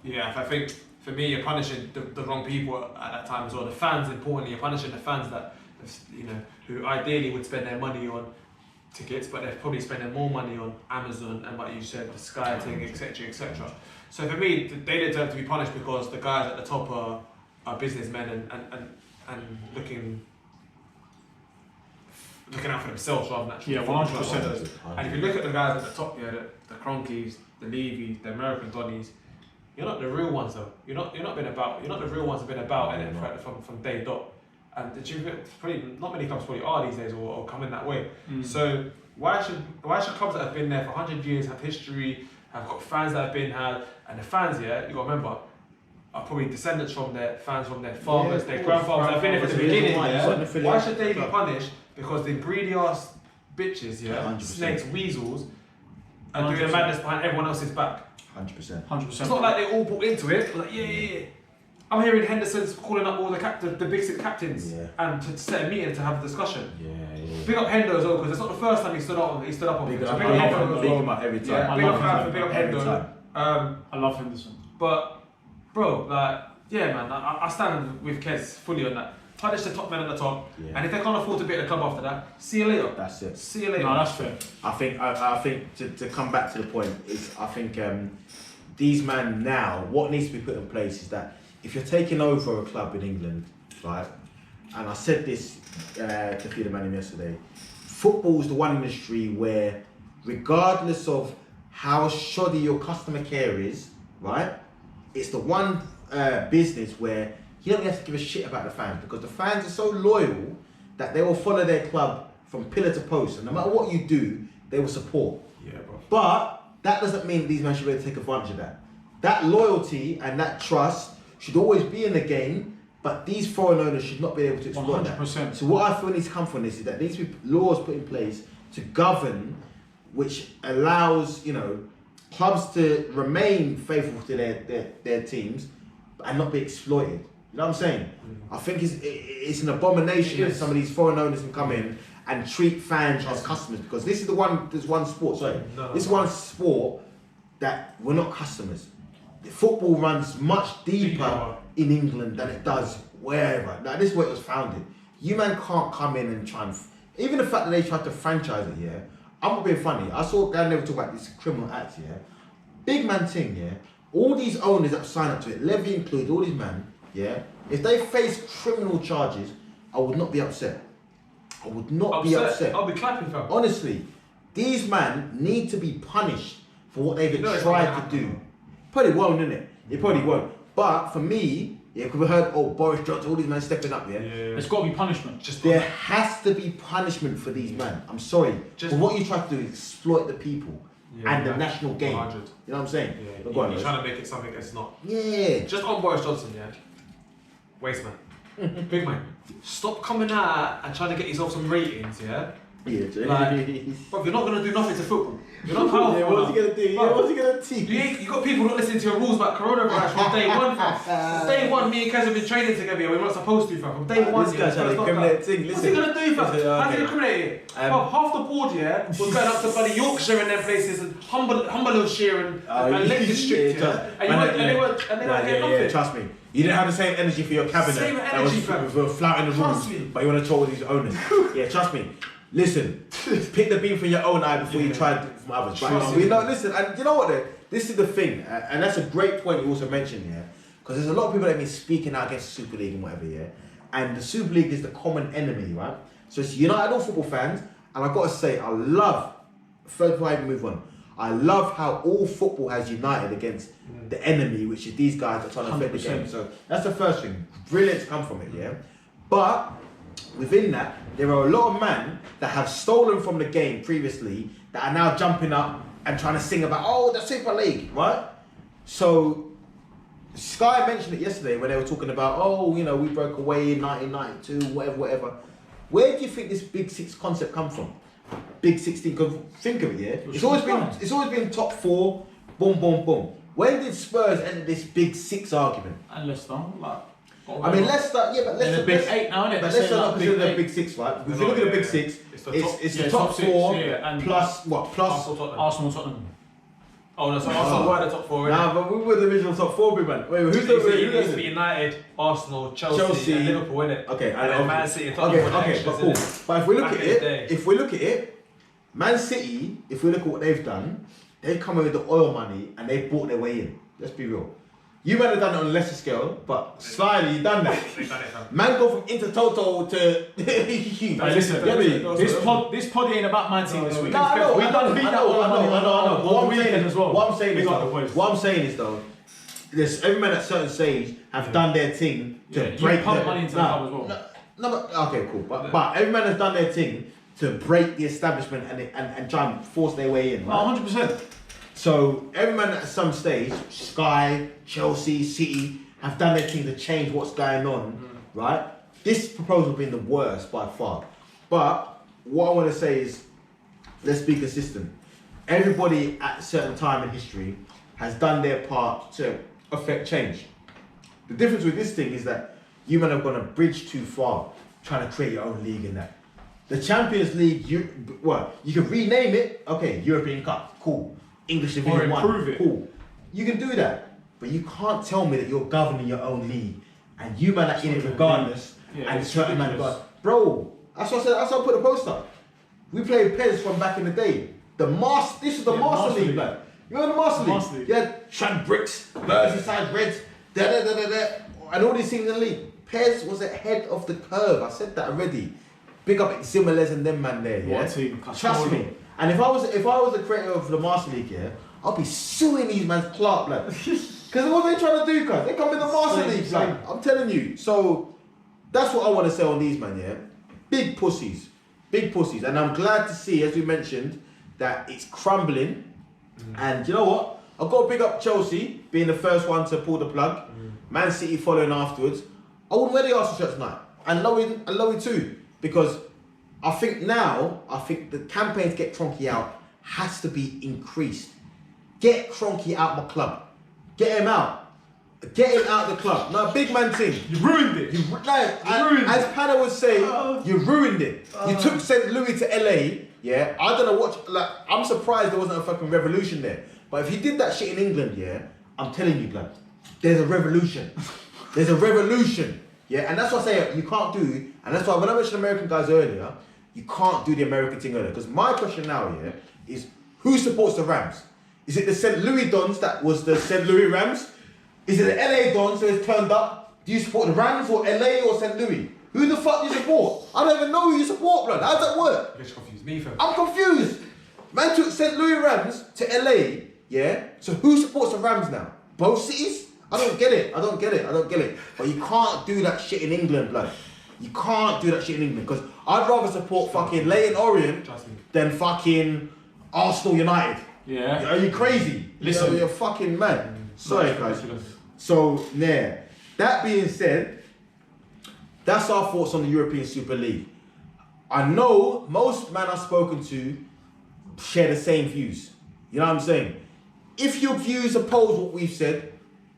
Yeah, I think for me, you're punishing the wrong people at that time as well. The fans, importantly, you're punishing the fans that, who ideally would spend their money on tickets, but they're probably spending more money on Amazon and, like you said, the Sky thing, etc., etc. So for me, they deserve to be punished because the guys at the top are businessmen and looking out for themselves rather than actually. Yeah, 100%. And if you look at the guys at the top, the Kroenkes, the Levy's, the American Donnies, you're not the real ones though. You're not the real ones have been about innit, from day dot. And probably not many clubs probably are these days or come in that way. So why should clubs that have been there for 100 years, have history, have got fans that have been had, and the fans, you got to remember, are probably descendants from their fans, from their fathers, their grandfathers that have been there from the beginning. Why should they be punished? Because the greedy ass bitches, 100%. snakes, weasels, are doing madness behind everyone else's back. 100%. It's not like they all bought into it. Like, yeah. I'm hearing Henderson's calling up all the big six captains and to set a meeting to have a discussion. Yeah. Big up Hendo as well, because it's not the first time he stood up on. Big up Hendo every time. Yeah, big up Hendo. I love Henderson. But bro, man, I stand with Kes fully on that. Punish the top men at the top, and if they can't afford to be at the club after that, see you later. That's it. See you later. No, that's fair. I think to come back to the point is these men now, what needs to be put in place is that if you're taking over a club in England, right, and I said this to Feed the Man yesterday, football's the one industry where, regardless of how shoddy your customer care is, right, it's the one business where you don't have to give a shit about the fans, because the fans are so loyal that they will follow their club from pillar to post, and no matter what you do, they will support. Yeah, bro. But that doesn't mean that these men should be able to take advantage of that. That loyalty and that trust should always be in the game, but these foreign owners should not be able to exploit 100%. that. So what I feel needs to come from this is that there needs to be laws put in place to govern, which allows clubs to remain faithful to their teams and not be exploited. You know what I'm saying? I think it's an abomination that some of these foreign owners can come in and treat fans as customers, because this is one sport. This is one sport that we're not customers. The football runs much deeper in England than it does wherever. Now, this is where it was founded. You man can't come in and try and even the fact that they tried to franchise it. I'm not being funny. I saw a guy never talk about this criminal act. Big man thing. All these owners that sign up to it, Levy included, all these men. If they face criminal charges, I would not be upset. I would not be upset. I'll be clapping for them. Honestly, these men need to be punished for what they've tried to do. Probably won't, innit? It probably won't. But for me, because we heard, Boris Johnson, all these men stepping up, There's got to be punishment. There has to be punishment for these men. I'm sorry. But what you try to do is exploit the people and the national game. 100. You know what I'm saying? You're trying to make it something that's not. Just on Boris Johnson, waste man. Big man. Stop coming out and trying to get yourself some ratings, Bro, you're not going to do nothing to football. You're not powerful. What's he going to do? What's he going to teach? You got people not listening to your rules about coronavirus from day one, fam. From day one, me and Kes have been training together. We're not supposed to, fam. From day one, this guy's trying to incriminate thing. What's he going to do, fam? How can you incriminate it? Half the board, was going up to bloody Yorkshire and them places, and Humberlandshire and Lake District, and they weren't getting nothing. Trust me. You didn't have the same energy for your cabinet. Same energy, fam. That was flouting the rules, but you want to talk with these owners. Trust me. Listen, pick the beam from your own eye before you try it from others. Listen, and you know what? This is the thing, and that's a great point you also mentioned, because there's a lot of people that have been speaking out against the Super League and whatever, and the Super League is the common enemy, right? So it's united all football fans, and I've got to say, I love, first before I even move on, I love how all football has united against the enemy, which is these guys that are trying to affect the game. So that's the first thing. Brilliant to come from it, But within that, there are a lot of men that have stolen from the game previously that are now jumping up and trying to sing about, the Super League, right? So Sky mentioned it yesterday when they were talking about, we broke away in 1992, whatever. Where do you think this Big Six concept come from? Big 16, think of it, It's always been top four, boom, boom, boom. When did Spurs enter this big six argument? And Leicester, like. I mean, Leicester, yeah, but Leicester. The big eight now, isn't it? But Leicester not considered the big six, right? If you look at the big six, it's the top four plus what? Plus Arsenal, Tottenham. Oh no, so Arsenal were the top four. Nah, but we were the original top four, big man. Wait, who's the? It used to be United, Arsenal, Chelsea, and Liverpool, innit? Okay, and then Man City and Tottenham. Okay, but cool. But if we look at it, Man City, if we look at what they've done, they've come in with the oil money and they've bought their way in. Let's be real. You might have done it on a lesser scale, but slightly you done that. Man go from Intertoto to. Hey, listen, this pod ain't about Man City this week. No, I know. What I'm saying is though, there's every man at certain stage have done their thing to break. You pump money into the club as well. No, but okay, cool. But every man has done their thing to break the establishment and try and force their way in. Right? 100%. So every man at some stage, Sky, Chelsea, City, have done their thing to change what's going on, right? This proposal has been the worst by far. But what I want to say is, let's be consistent. Everybody at a certain time in history has done their part to affect change. The difference with this thing is that you men have gone a bridge too far, trying to create your own league in that. The Champions League, you can rename it, okay, European Cup, cool. English Division 1, cool. You can do that, but you can't tell me that you're governing your own league and you man are in it regardless. And certain man got, bro. That's what I said. That's why I put the post up. We played Pez from back in the day. This is the Master League, man. You know the Master League? Yeah, Shad Bricks, Merseyside Reds, and all these things in the league. Pez was ahead of the curve. I said that already. Big up Zimmerles and them man there. Yeah, trust me. And if I was the creator of the Master League, yeah, I'll be suing these man's Clark, blood. Because what they trying to do, cuz? They come in the Master League, blood. I'm telling you. So that's what I want to say on these, man, yeah. Big pussies. And I'm glad to see, as we mentioned, that it's crumbling. And you know what? I've got to big up Chelsea, being the first one to pull the plug. Man City following afterwards. I wouldn't wear the Arsenal shirts tonight. And Lowey too. Because I think the campaign to get Kroenke out has to be increased. Get Kroenke out of my club. Get him out. Get him out of the club. No, big man thing. You ruined it. As Pana would say, you ruined it. You took St. Louis to LA. Yeah, I don't know what. I'm surprised there wasn't a fucking revolution there. But if he did that shit in England, yeah, I'm telling you, blood, there's a revolution. There's a revolution. Yeah, and that's what I say you can't do. And that's why when I mentioned American guys earlier, you can't do the American thing earlier. Because my question now, yeah, is who supports the Rams? Is it the St. Louis Dons that was the St. Louis Rams? Is it the LA Dons that has turned up? Do you support the Rams or LA or St. Louis? Who the fuck do you support? I don't even know who you support, blood. How does that work? You're confused me, fam. I'm confused. Man took St. Louis Rams to LA, yeah? So who supports the Rams now? Both cities? I don't get it. But you can't do that shit in England, blood. You can't do that shit in England because I'd rather support fucking Leyton Orient than fucking Arsenal United. Yeah. Are you crazy? Listen. You're fucking mad. Sorry, guys. So, yeah. That being said, that's our thoughts on the European Super League. I know most men I've spoken to share the same views. You know what I'm saying? If your views oppose what we've said,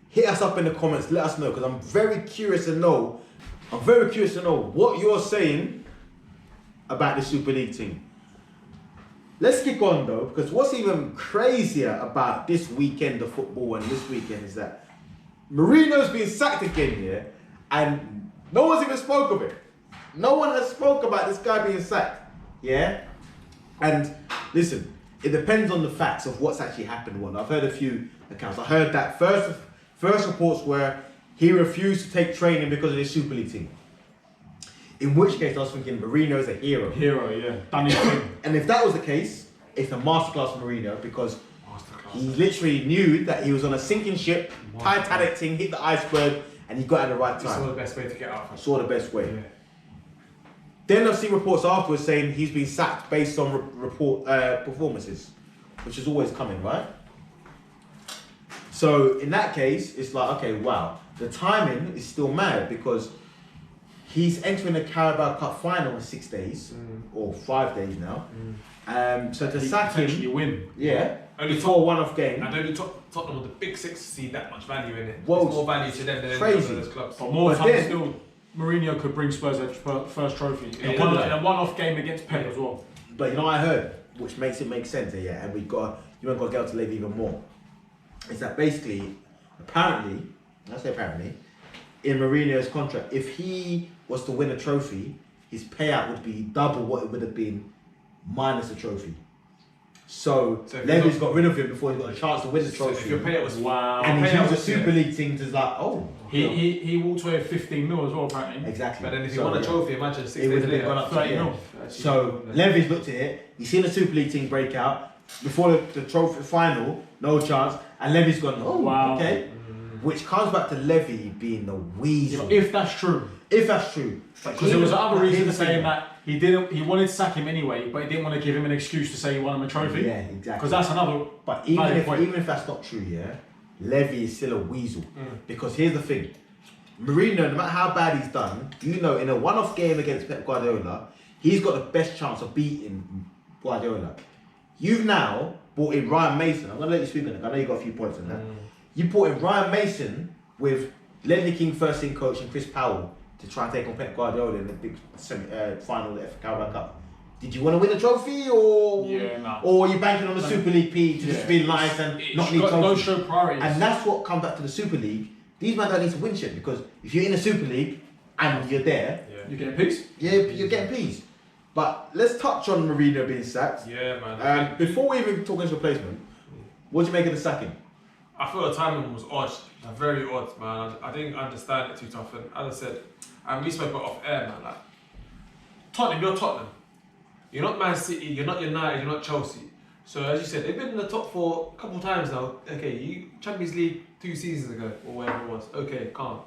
hit us up in the comments. Let us know because I'm very curious to know what you're saying about the Super League team. Let's kick on though, because what's even crazier about this weekend of football and this weekend is that Mourinho's been sacked again, yeah, and no one's even spoke of it. No one has spoke about this guy being sacked, yeah. And listen, it depends on the facts of what's actually happened. One, I've heard a few accounts. I heard that first reports where he refused to take training because of his Super League team. In which case, I was thinking Mourinho's a hero. Yeah. Done his thing. And if that was the case, it's a masterclass for Mourinho because he literally knew that he was on a sinking ship, Titanic thing, hit the iceberg, and he got at the right time. He saw the best way to get out. Saw the best way. Yeah. Then I've seen reports afterwards saying he's been sacked based on performances, which is always coming, right? So in that case, it's like, okay, wow. The timing is still mad because he's entering the Carabao Cup final in 6 days or 5 days now. So to sack him, you win. yeah. before a one-off game. And only Tottenham with the big six see that much value in it. Well, There's more value to them than any crazy. of those clubs. But more But times then- still, Mourinho could bring Spurs their first trophy in Yeah, a one-off game against Pep as well. But you know what I heard, which makes it make sense, yeah, and you ain't got to get to Levy even more, is that basically, apparently, in Mourinho's contract, if he was to win a trophy, his payout would be double what it would have been minus the trophy. So Levy's got rid of him before he got a chance to win the trophy. So if your payout was and he used the Super League thing to like, oh. He walked away with 15 mil as well, apparently. Exactly. But then if you won a trophy, imagine 6 it would days have been later. gone up 30 to mil. So Levy's looked at it, he's seen the Super League thing break out, before the trophy final, no chance, and Levy's gone, oh, wow. Okay. Which comes back to Levy being the weasel. If that's true. Because there was other reason saying that he wanted to sack him anyway, but he didn't want to give him an excuse to say he won him a trophy. Yeah, exactly. Because that's another. But even if that's not true, yeah, Levy is still a weasel. Because here's the thing, Mourinho, no matter how bad he's done, in a one-off game against Pep Guardiola, he's got the best chance of beating Guardiola. You've now brought in Ryan Mason. I'm gonna let you speak on it. I know you got a few points on that. You brought in Ryan Mason with Ledley King first team coach and Chris Powell to try and take on Pep Guardiola in the big final of the Carabao Cup. Did you want to win a trophy, or or are you banking on the Super League P to just be nice and not need trophies? No show priorities. And that's what comes back to the Super League. These men don't need to win shit, because if you're in the Super League and you're there, you get a piece. Yeah, you're getting peas. But let's touch on Mourinho being sacked. Yeah, man. Before we even talk his replacement, what do you make of the sacking? I feel the timing was odd, very odd, man. I didn't understand it too tough. And as I said, and we spoke about off air, man. Like Tottenham, you're Tottenham. You're not Man City. You're not United. You're not Chelsea. So as you said, they've been in the top four a couple of times now. Okay, you Champions League 2 seasons ago or whatever it was. Okay, calm.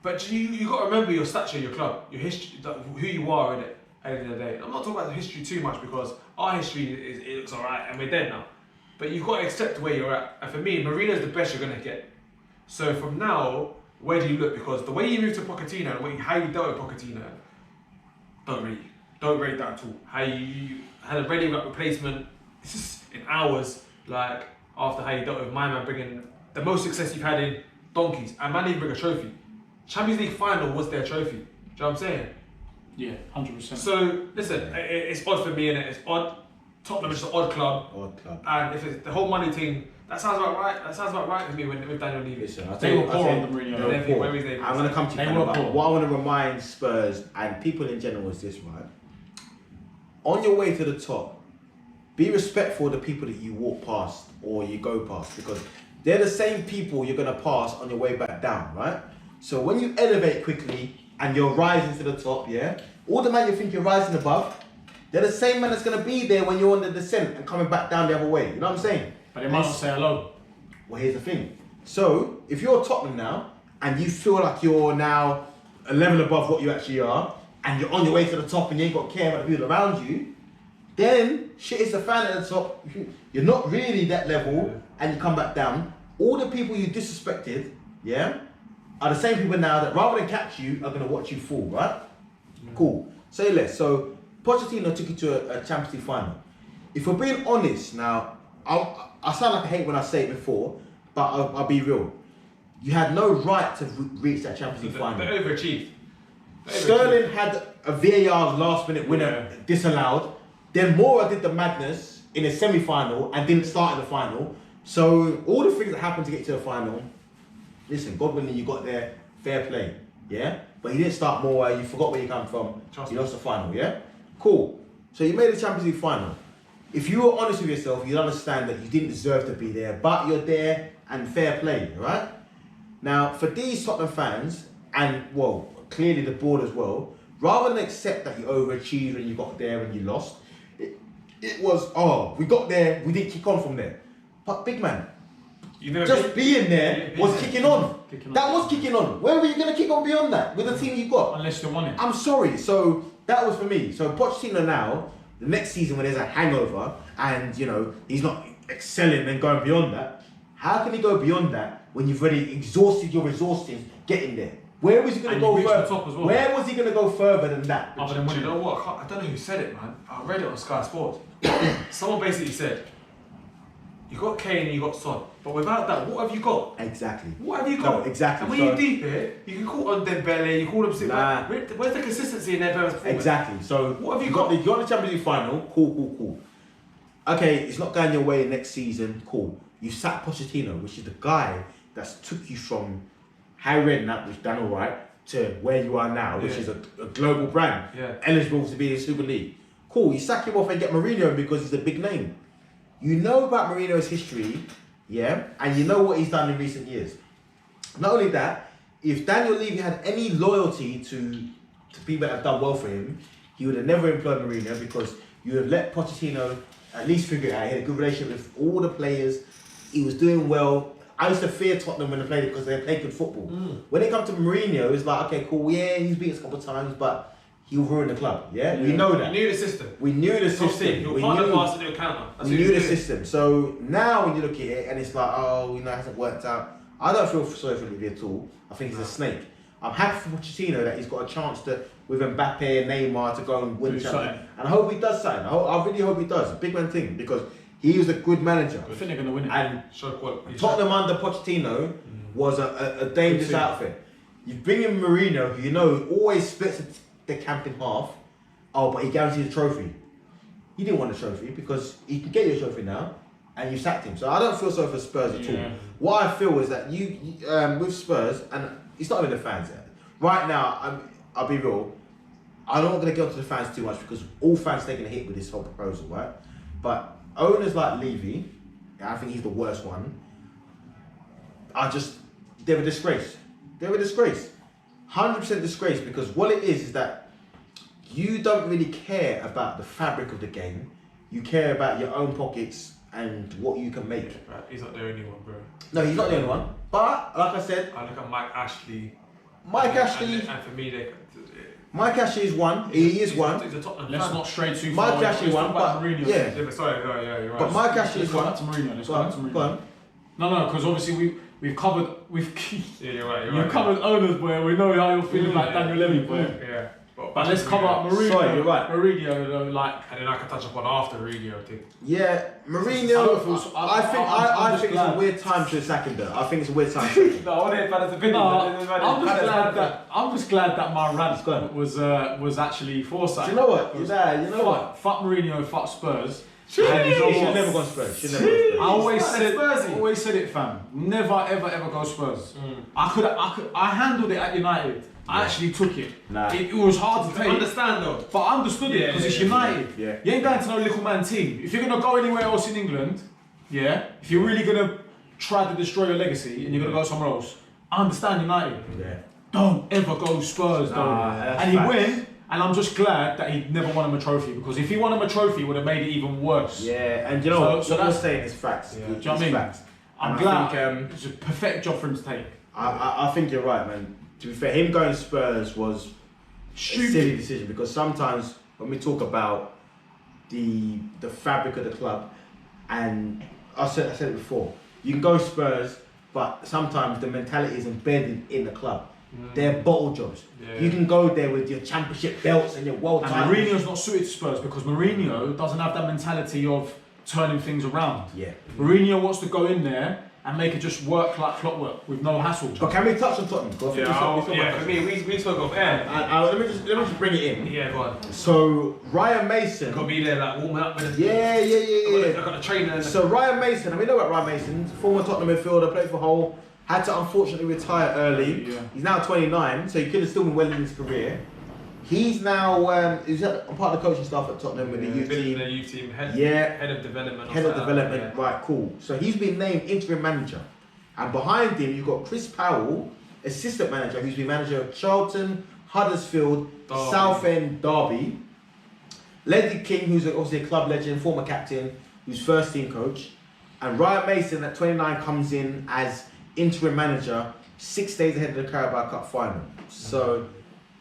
But you got to remember your stature, your club, your history, who you are in it. At the end of the day, I'm not talking about the history too much, because our history it looks alright and we're dead now. But you've got to accept where you're at. And for me, Mourinho's the best you're going to get. So from now, where do you look? Because the way you moved to Pochettino and how you dealt with Pochettino, don't rate that at all. How you had a ready replacement, it's just in hours, like after how you dealt with my man bringing the most success you've had in donkeys. And man didn't bring a trophy. Champions League final was their trophy. Do you know what I'm saying? Yeah, 100%. So listen, it's odd for me, innit? It's odd. Tottenham is an odd club. And if it's the whole money thing, that sounds about right. That sounds about right to me with Daniel Levy. They were poor on the Mourinho. I'm going to come to you. What I want to remind Spurs and people in general is this, right? On your way to the top, be respectful of the people that you walk past or you go past, because they're the same people you're going to pass on your way back down, right? So when you elevate quickly and you're rising to the top, yeah, all the man you think you're rising above, they're the same man that's going to be there when you're on the descent and coming back down the other way. You know what I'm saying? But they might not say hello. Well, here's the thing. So, if you're Tottenham now, and you feel like you're now a level above what you actually are, and you're on your way to the top and you ain't got to care about the people around you, then shit is the fan at the top. You're not really that level, and you come back down. All the people you disrespected, yeah, are the same people now that rather than catch you, are going to watch you fall, right? Cool. Say less. So, Pochettino took you to a Champions League final. If we're being honest now, I sound like I hate when I say it before, but I'll be real. You had no right to reach that Champions League final. They overachieved. Sterling had a VAR last minute winner disallowed. Then Moura did the madness in a semi-final and didn't start in the final. So all the things that happened to get to the final, listen, God willing, you got there, fair play, yeah? But he didn't start Moura, you forgot where you come from, you lost the final, yeah? Cool. So you made the Champions League final. If you were honest with yourself, you'd understand that you didn't deserve to be there, but you're there and fair play, right? Now, for these Tottenham fans, and well, clearly the board as well, rather than accept that you overachieved and you got there and you lost, it was, oh, we got there, we didn't kick on from there. But big man, just being there was kicking on. That was kicking on. Where were you going to kick on beyond that with the team you got? Unless you won it. I'm sorry. So that was for me. So Pochettino now, the next season when there's a hangover and, you know, he's not excelling and going beyond that, how can he go beyond that when you've already exhausted your resources getting there? Where was he going to go further? Top as well. Where was he going to go further than that? Other than Do you know what? I don't know who said it, man. I read it on Sky Sports. someone basically said, you got Kane and you got Son, but without that, what have you got? Exactly. What have you got? No, exactly. And when you're deep here, you can call on Dembele, you call them. Nah. Where's the consistency in their performance? Exactly. So what have you got? got? You got the Champions League final. Cool. Okay, it's not going your way next season. Cool. You sacked Pochettino, which is the guy that's took you from Harry Redknapp, which done all right, to where you are now, which is a global brand, eligible to be in the Super League. Cool. You sack him off and get Mourinho because he's a big name. You know about Mourinho's history, yeah, and you know what he's done in recent years. Not only that, if Daniel Levy had any loyalty to people that have done well for him, he would have never employed Mourinho because you would have let Pochettino at least figure it out. He had a good relationship with all the players. He was doing well. I used to fear Tottenham when they played it because they played good football. When it comes to Mourinho, it's like, okay, cool, yeah, he's beat us a couple of times, but he'll ruin the club. Yeah, we know that. We knew the system. We knew the system. He'll part the pass and he'll counter. We knew the system. So now when you look at it and it's like, oh, it hasn't worked out. I don't feel sorry for Levy at all. I think he's a snake. I'm happy for Pochettino that he's got a chance to, with Mbappe and Neymar, to go and win the Champions. And I hope he does something. I really hope he does. A big man thing because he is a good manager. I think they're going to win it. And Tottenham under Pochettino was a dangerous outfit. You bring in Mourinho, who you know always splits the camp in half. Oh, but he guarantees a trophy. He didn't want a trophy because he can get you a trophy now, and you sacked him. So I don't feel sorry for Spurs at all. What I feel is that you with Spurs, and it's not even the fans yet. Right now, I'll be real. I'm not going to get onto the fans too much because all fans taking a hit with this whole proposal, right? But owners like Levy, I think he's the worst one, they're a disgrace. They're a disgrace. 100% disgrace because what it is that you don't really care about the fabric of the game. You care about your own pockets and what you can make. Yeah, he's not the only one, bro. No, he's not the only one. But, like I said... I look at Mike Ashley. And for me, Mike Ashley is one. He is one. He's a Tottenham Let's fan. not stray too far. Mike Ashley one, but Mourinho. yeah. Sorry, you're right. But Mike Ashley is one. Let's go back to Mourinho. Let's go back to Mourinho. Go on. No, because obviously we've covered Yeah, you're right. You've covered owners, boy. We know how you're feeling about Daniel Levy, boy. Yeah. But let's cover up Mourinho. Sorry, you're right. Mourinho, though, like. And then I can touch upon after Mourinho thing. Yeah, Mourinho. I think it's a weird time to sack him, though. I think it's a weird time. No, I want to hear Pana's opinion. I'm just glad that my rant was actually foresight. Do you know what? What? Fuck Mourinho, fuck Spurs. Should never go Spurs. I always said it, fam. Never ever go Spurs. I handled it at United. I actually took it. It was hard to take. Understand though. But I understood it because it's United. Yeah. You ain't going to no little man team. If you're gonna go anywhere else in England, if you're really gonna try to destroy your legacy and you're gonna go somewhere else, I understand United. Yeah. Don't ever go Spurs though. And he went. And I'm just glad that he never won him a trophy because if he won him a trophy, it would have made it even worse. Yeah, and you know what you're saying is facts. Yeah. Do you know what I mean? Facts. I'm glad. It's a perfect job for him to take. I think you're right, man. To be fair, him going Spurs was a silly decision because sometimes when we talk about the fabric of the club, and I said it before, you can go Spurs, but sometimes the mentality is embedded in the club. They're bottle jobs. Yeah. You can go there with your championship belts and your world titles. And Mourinho's not suited to Spurs because Mourinho doesn't have that mentality of turning things around. Yeah. Mourinho wants to go in there and make it just work like clockwork with no hassle. But can we touch on Tottenham? For me, we spoke of air. Let me just bring it in. Yeah, go on. So Ryan Mason. Could be there like warming up. Yeah. I got a trainer. So Ryan Mason, we know about Ryan Mason, former Tottenham midfielder, played for Hull. Had to unfortunately retire early. Yeah. He's now 29, so he could have still been well in his career. He's now he's part of the coaching staff at Tottenham with the youth team. The youth team, head of development. Right, cool. So he's been named interim manager, and behind him you've got Chris Powell, assistant manager, who's been manager of Charlton, Huddersfield, Southend, Derby. Ledley King, who's obviously a club legend, former captain, who's first team coach, and Ryan Mason at 29 comes in as interim manager 6 days ahead of the Carabao Cup final. So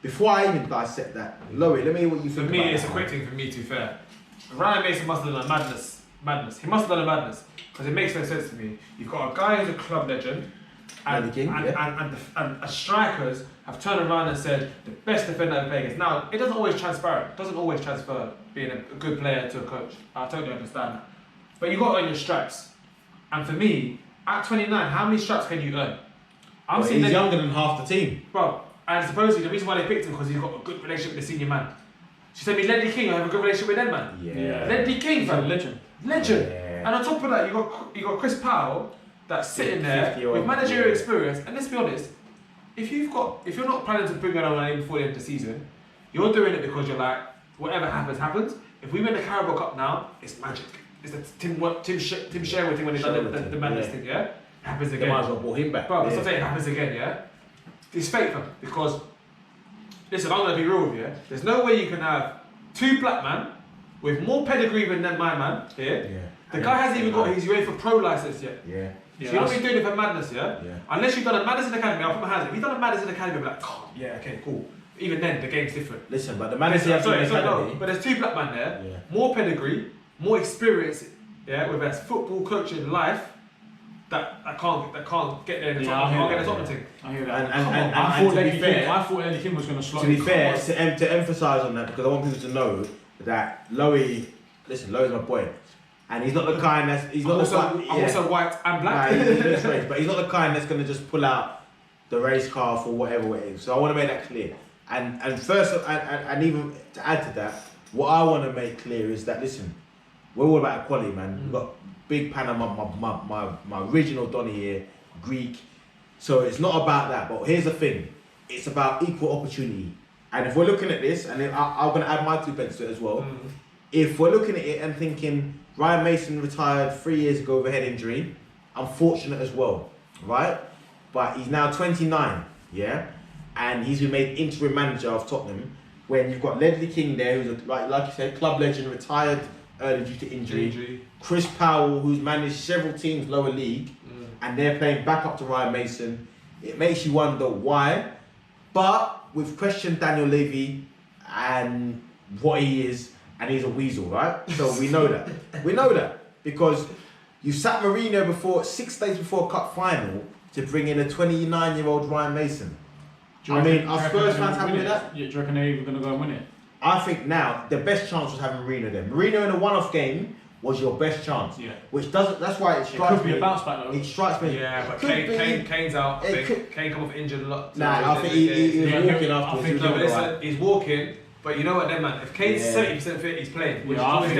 before I even dissect that, Lowey, let me hear what you think. For me, it's a quick thing for me, to be fair. Ryan Mason must have done a madness. He must have done a madness because it makes no sense to me. You've got a guy who's a club legend And strikers have turned around and said the best defender I've played against. Now, it doesn't always transfer. It doesn't always transfer being a good player to a coach. I totally understand that. But you got to earn your stripes. And for me, at 29, how many stripes can you earn? He's younger than half the team. Bro, and supposedly the reason why they picked him because he's got a good relationship with the senior man. She said me, Ledley King, I have a good relationship with them, man. Yeah. Ledley King, fam. Legend. Yeah. And on top of that, you got Chris Powell that's sitting there with managerial experience. And let's be honest, if you're not planning to bring anyone in before the end of the season, you're doing it because you're like, whatever happens, happens. If we win the Carabao Cup now, it's magic. It's the Tim Sherwood thing when he done the madness thing, yeah? It happens again. They might as well brought him back. Bro, that's what I'm saying, it happens again, yeah? It's fake, fam, because listen, I'm gonna be real with you. There's no way you can have two black men with more pedigree than my man here. Yeah. The guy hasn't even got his UEFA Pro license yet. Yeah. So you're not doing it for madness, yeah? Yeah. Unless you've done a Madison Academy, I'll put my hands up. If you've done a Madison Academy, I'm like, oh, yeah, okay, cool. Even then, the game's different. Listen, but the Madison Academy. No, but there's two black men there, more pedigree, more experience, yeah, with their football coaching life. That can't get there in the top. Can't get the top thing. I hear that. And I thought Ledley King was going to slot. To be fair, to emphasise on that, because I want people to know that Lowey's my boy, and he's not the kind that's I'm also white and black. Nah, he looks great, but he's not the kind that's going to just pull out the race car for whatever it is. So I want to make that clear. And first, and even to add to that, what I want to make clear is that listen, we're all about equality, man. We've got Big Pana, my original Donny here, Greek. So it's not about that. But here's the thing: it's about equal opportunity. And if we're looking at this, and I'm going to add my 2 pence to it as well. If we're looking at it and thinking Ryan Mason retired 3 years ago with a head injury, unfortunate as well, right? But he's now 29, yeah, and he's been made interim manager of Tottenham. When you've got Ledley King there, who's like you said, club legend, retired early due to injury. Chris Powell, who's managed several teams lower league, and they're playing back up to Ryan Mason. It makes you wonder why. But we've questioned Daniel Levy and what he is, and he's a weasel, right? So we know that. We know that because you sat Mourinho 6 days before a cup final to bring in a 29-year-old Ryan Mason. Are Spurs fans happy with that? Do you reckon they're even going to go and win it? I think now the best chance was having Mourinho there. Mourinho in a one-off game was your best chance. Yeah. Which doesn't. That's why it strikes me. It could be a bounce back though. It strikes me. Yeah, but Kane's out. Kane come off injured a lot. Nah, I think he was walking afterwards. He's walking. But you know what then, man? If Kane's 70% fit, he's playing. Which is always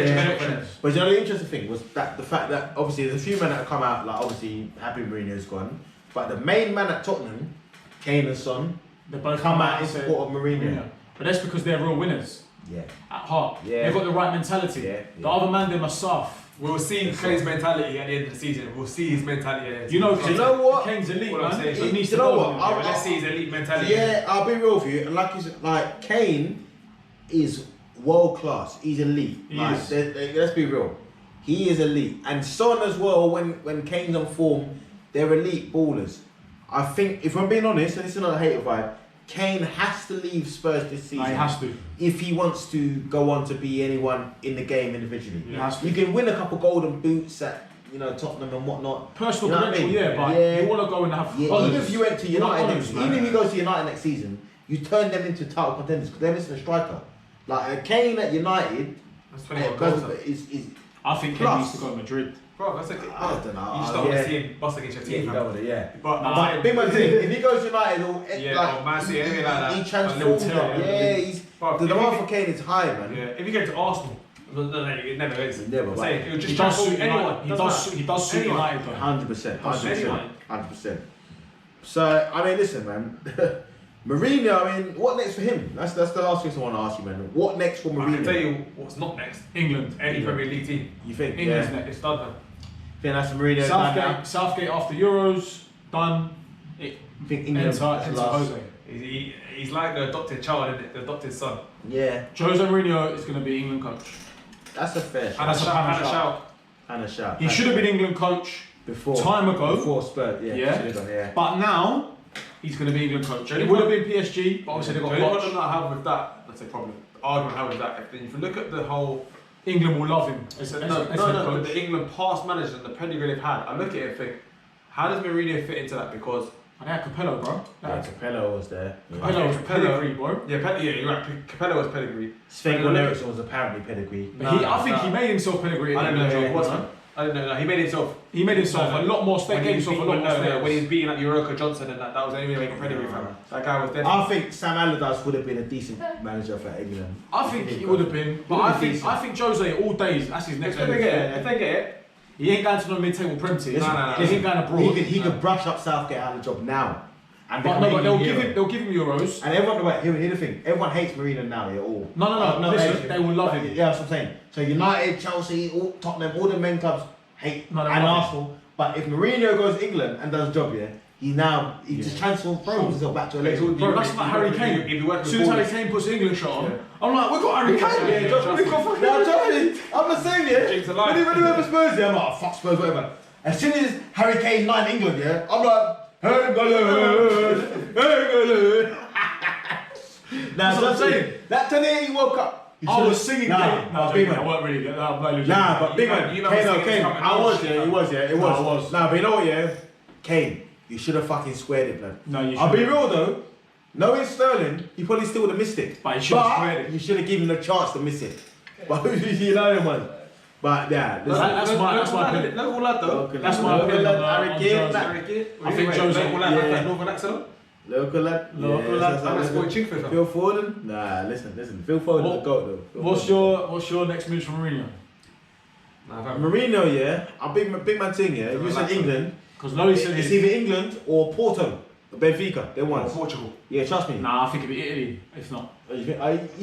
But you know the interesting thing was that the fact that obviously there's a few men that have come out, like obviously happy Mourinho's gone, but the main man at Tottenham, Kane and Son, they both come out in support of Mourinho. But that's because they're real winners. Yeah. At heart. Yeah. They've got the right mentality. Yeah. The other man, they must soft. We'll see Kane's mentality at the end of the season. We'll see his mentality at the end of the season. Do you know what? Kane's elite, man. He needs to know what? Let's see his elite mentality. Yeah, I'll be real with you. And like Kane is world class. He's elite. Let's be real. He is elite. And Son as well, when Kane's on form, they're elite ballers. I think, if I'm being honest, and this is not a hater vibe, Kane has to leave Spurs this season. He has to. If he wants to go on to be anyone in the game individually. He has to. You can win a couple golden boots at Tottenham and whatnot. Personal credential, but you want to go and have even if you went to United, even if you go to United next season, you turn them into title contenders because they're missing a striker. Like a Kane at United, that's 21 goals. I think Kane needs to go to Madrid. Bro, that's okay. I don't know. You just don't want to see him bust against your team. But big man thing, if he goes to United or Man City, anything like that, he transforms. The demand for Kane is high, man. Yeah, if you get to Arsenal, no, it never is. Never. It would just transform anyone. He does suit United though. 100%. So I mean, listen, man. Mourinho, I mean, what next for him? That's the last thing I want to ask you, man. What next for Mourinho? I can tell you what's not next. England. Any Premier League team. You think? England's next. It's done, man. Think that's Mourinho. Southgate after Euros, done. You think England? Jose. He's like the adopted child, isn't it? The adopted son. Yeah. Jose Mourinho is going to be England coach. That's a fair shout. And a shout. He should have been England coach before Before Spurs, yeah. But now he's going to be England coach. It would have been PSG, but obviously they got Poch. The problem I have with that, that's a problem. The argument I have with that, if you look at the whole, England will love him. But the England past managers and the pedigree they've had, I look at it and think, How does Mourinho fit into that? Because And they had Capello, bro. Yeah, Capello was there. Capello was pedigree, bro. yeah, you're right. Capello was pedigree. Sven Eriksson was apparently pedigree. But I think he made himself pedigree. I don't know. England, What's you that? I don't know. No, he made himself. He made himself a lot more When he was statements. beating like Yoroka Johnson and that was the only way making pedigree from him. That guy was dead. I think Sam Allardyce would have been a decent manager for England. I think he would have been, but I think Jose all days. That's his next. If they get it, he ain't going to no mid-table Prem team. No. He ain't going abroad. He could brush up Southgate out of the job now. And But they'll give him Euros. And everyone, wait, here's the thing. Everyone hates Mourinho now, yeah, all. No. Listen, they will love him. Yeah, that's what I'm saying. So United, Chelsea, Tottenham, all the main clubs hate, No, they and love Arsenal. But if Mourinho goes to England and does a job, yeah, he just transforms himself back to a legend. Bro, that's like Harry Kane. As soon as Harry Kane puts the English shirt on, I'm like, we've got Harry Kane. I'm the same, yeah. When he went to Spurs, yeah, I'm like, oh, fuck Spurs, whatever. As soon as Harry Kane line England, yeah, I'm like, hey, England. Now, that's what I'm saying. That 2018 World Cup. I was singing. Big man. I weren't really good. But big man. Kane. I was, yeah, it was. Nah, but you know what, yeah? Kane, you should have fucking squared it, man. No, you should. I'll be real though. Knowing Sterling, he probably still would have missed it. But he should have squared it. You should have given him a chance to miss it. But you know him, man. But yeah, that's my opinion. Local lad though. That's my opinion. Harry Kane. I think Jose. Local lad, like Northern accent. Local lad. That's what Chink for. Phil Foden? Nah, listen. Phil Foden's a goat though. What's your next move from Mourinho? Mourinho, yeah. I'm big man thing, yeah. You said England. Because Lowey said it's either England or Porto, or Benfica. They won. Portugal. Yeah, trust me. Nah, I think it'd be Italy. If not, you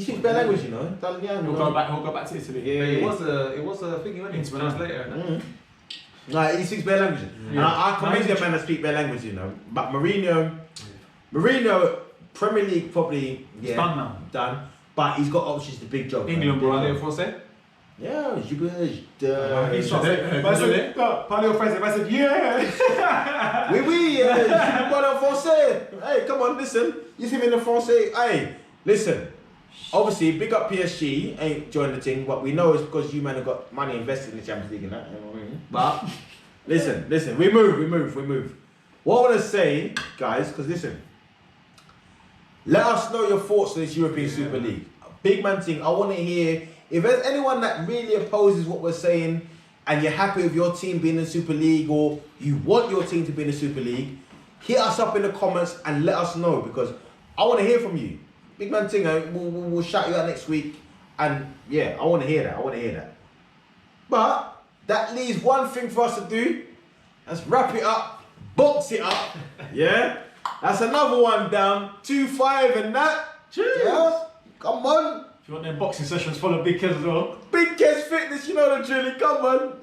speak better language, you know. Italiano. He'll go back to Italy. Yeah, it was a thing he went into later. Nah, he speaks better language. Yeah. And I commend the man that speaks better language, you know. But Mourinho, Premier League probably Done now. Done. But he's got options to big job. England, bro. Parlez français? Yeah, He parlez français. I said, yeah. Oui, parle français. Hey, come on, listen. You see me in the français. Hey, listen. Obviously, big up PSG ain't joined the thing, but we know it's because you man have got money invested in the Champions League and that. But listen, we move. What I want to say, guys, because listen, let us know your thoughts on this European Super League. Big man thing, I want to hear, if there's anyone that really opposes what we're saying and you're happy with your team being in the Super League or you want your team to be in the Super League, hit us up in the comments and let us know because I want to hear from you. Big man thing, we'll shout you out next week and yeah, I want to hear that. But that leaves one thing for us to do. Let's wrap it up, box it up, yeah? That's another one down, 2-5 and that. Cheers. Yeah? Come on. If you want them boxing sessions, follow Big Kes as well. Big Kes Fitness, you know the drill, come on.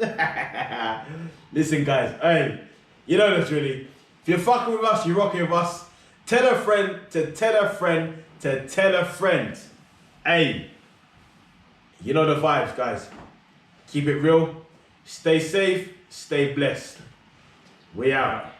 Listen guys, hey, you know the drill. If you're fucking with us, you're rocking with us. Tell a friend to tell a friend to tell a friend. Hey, you know the vibes, guys. Keep it real, stay safe, stay blessed. We out.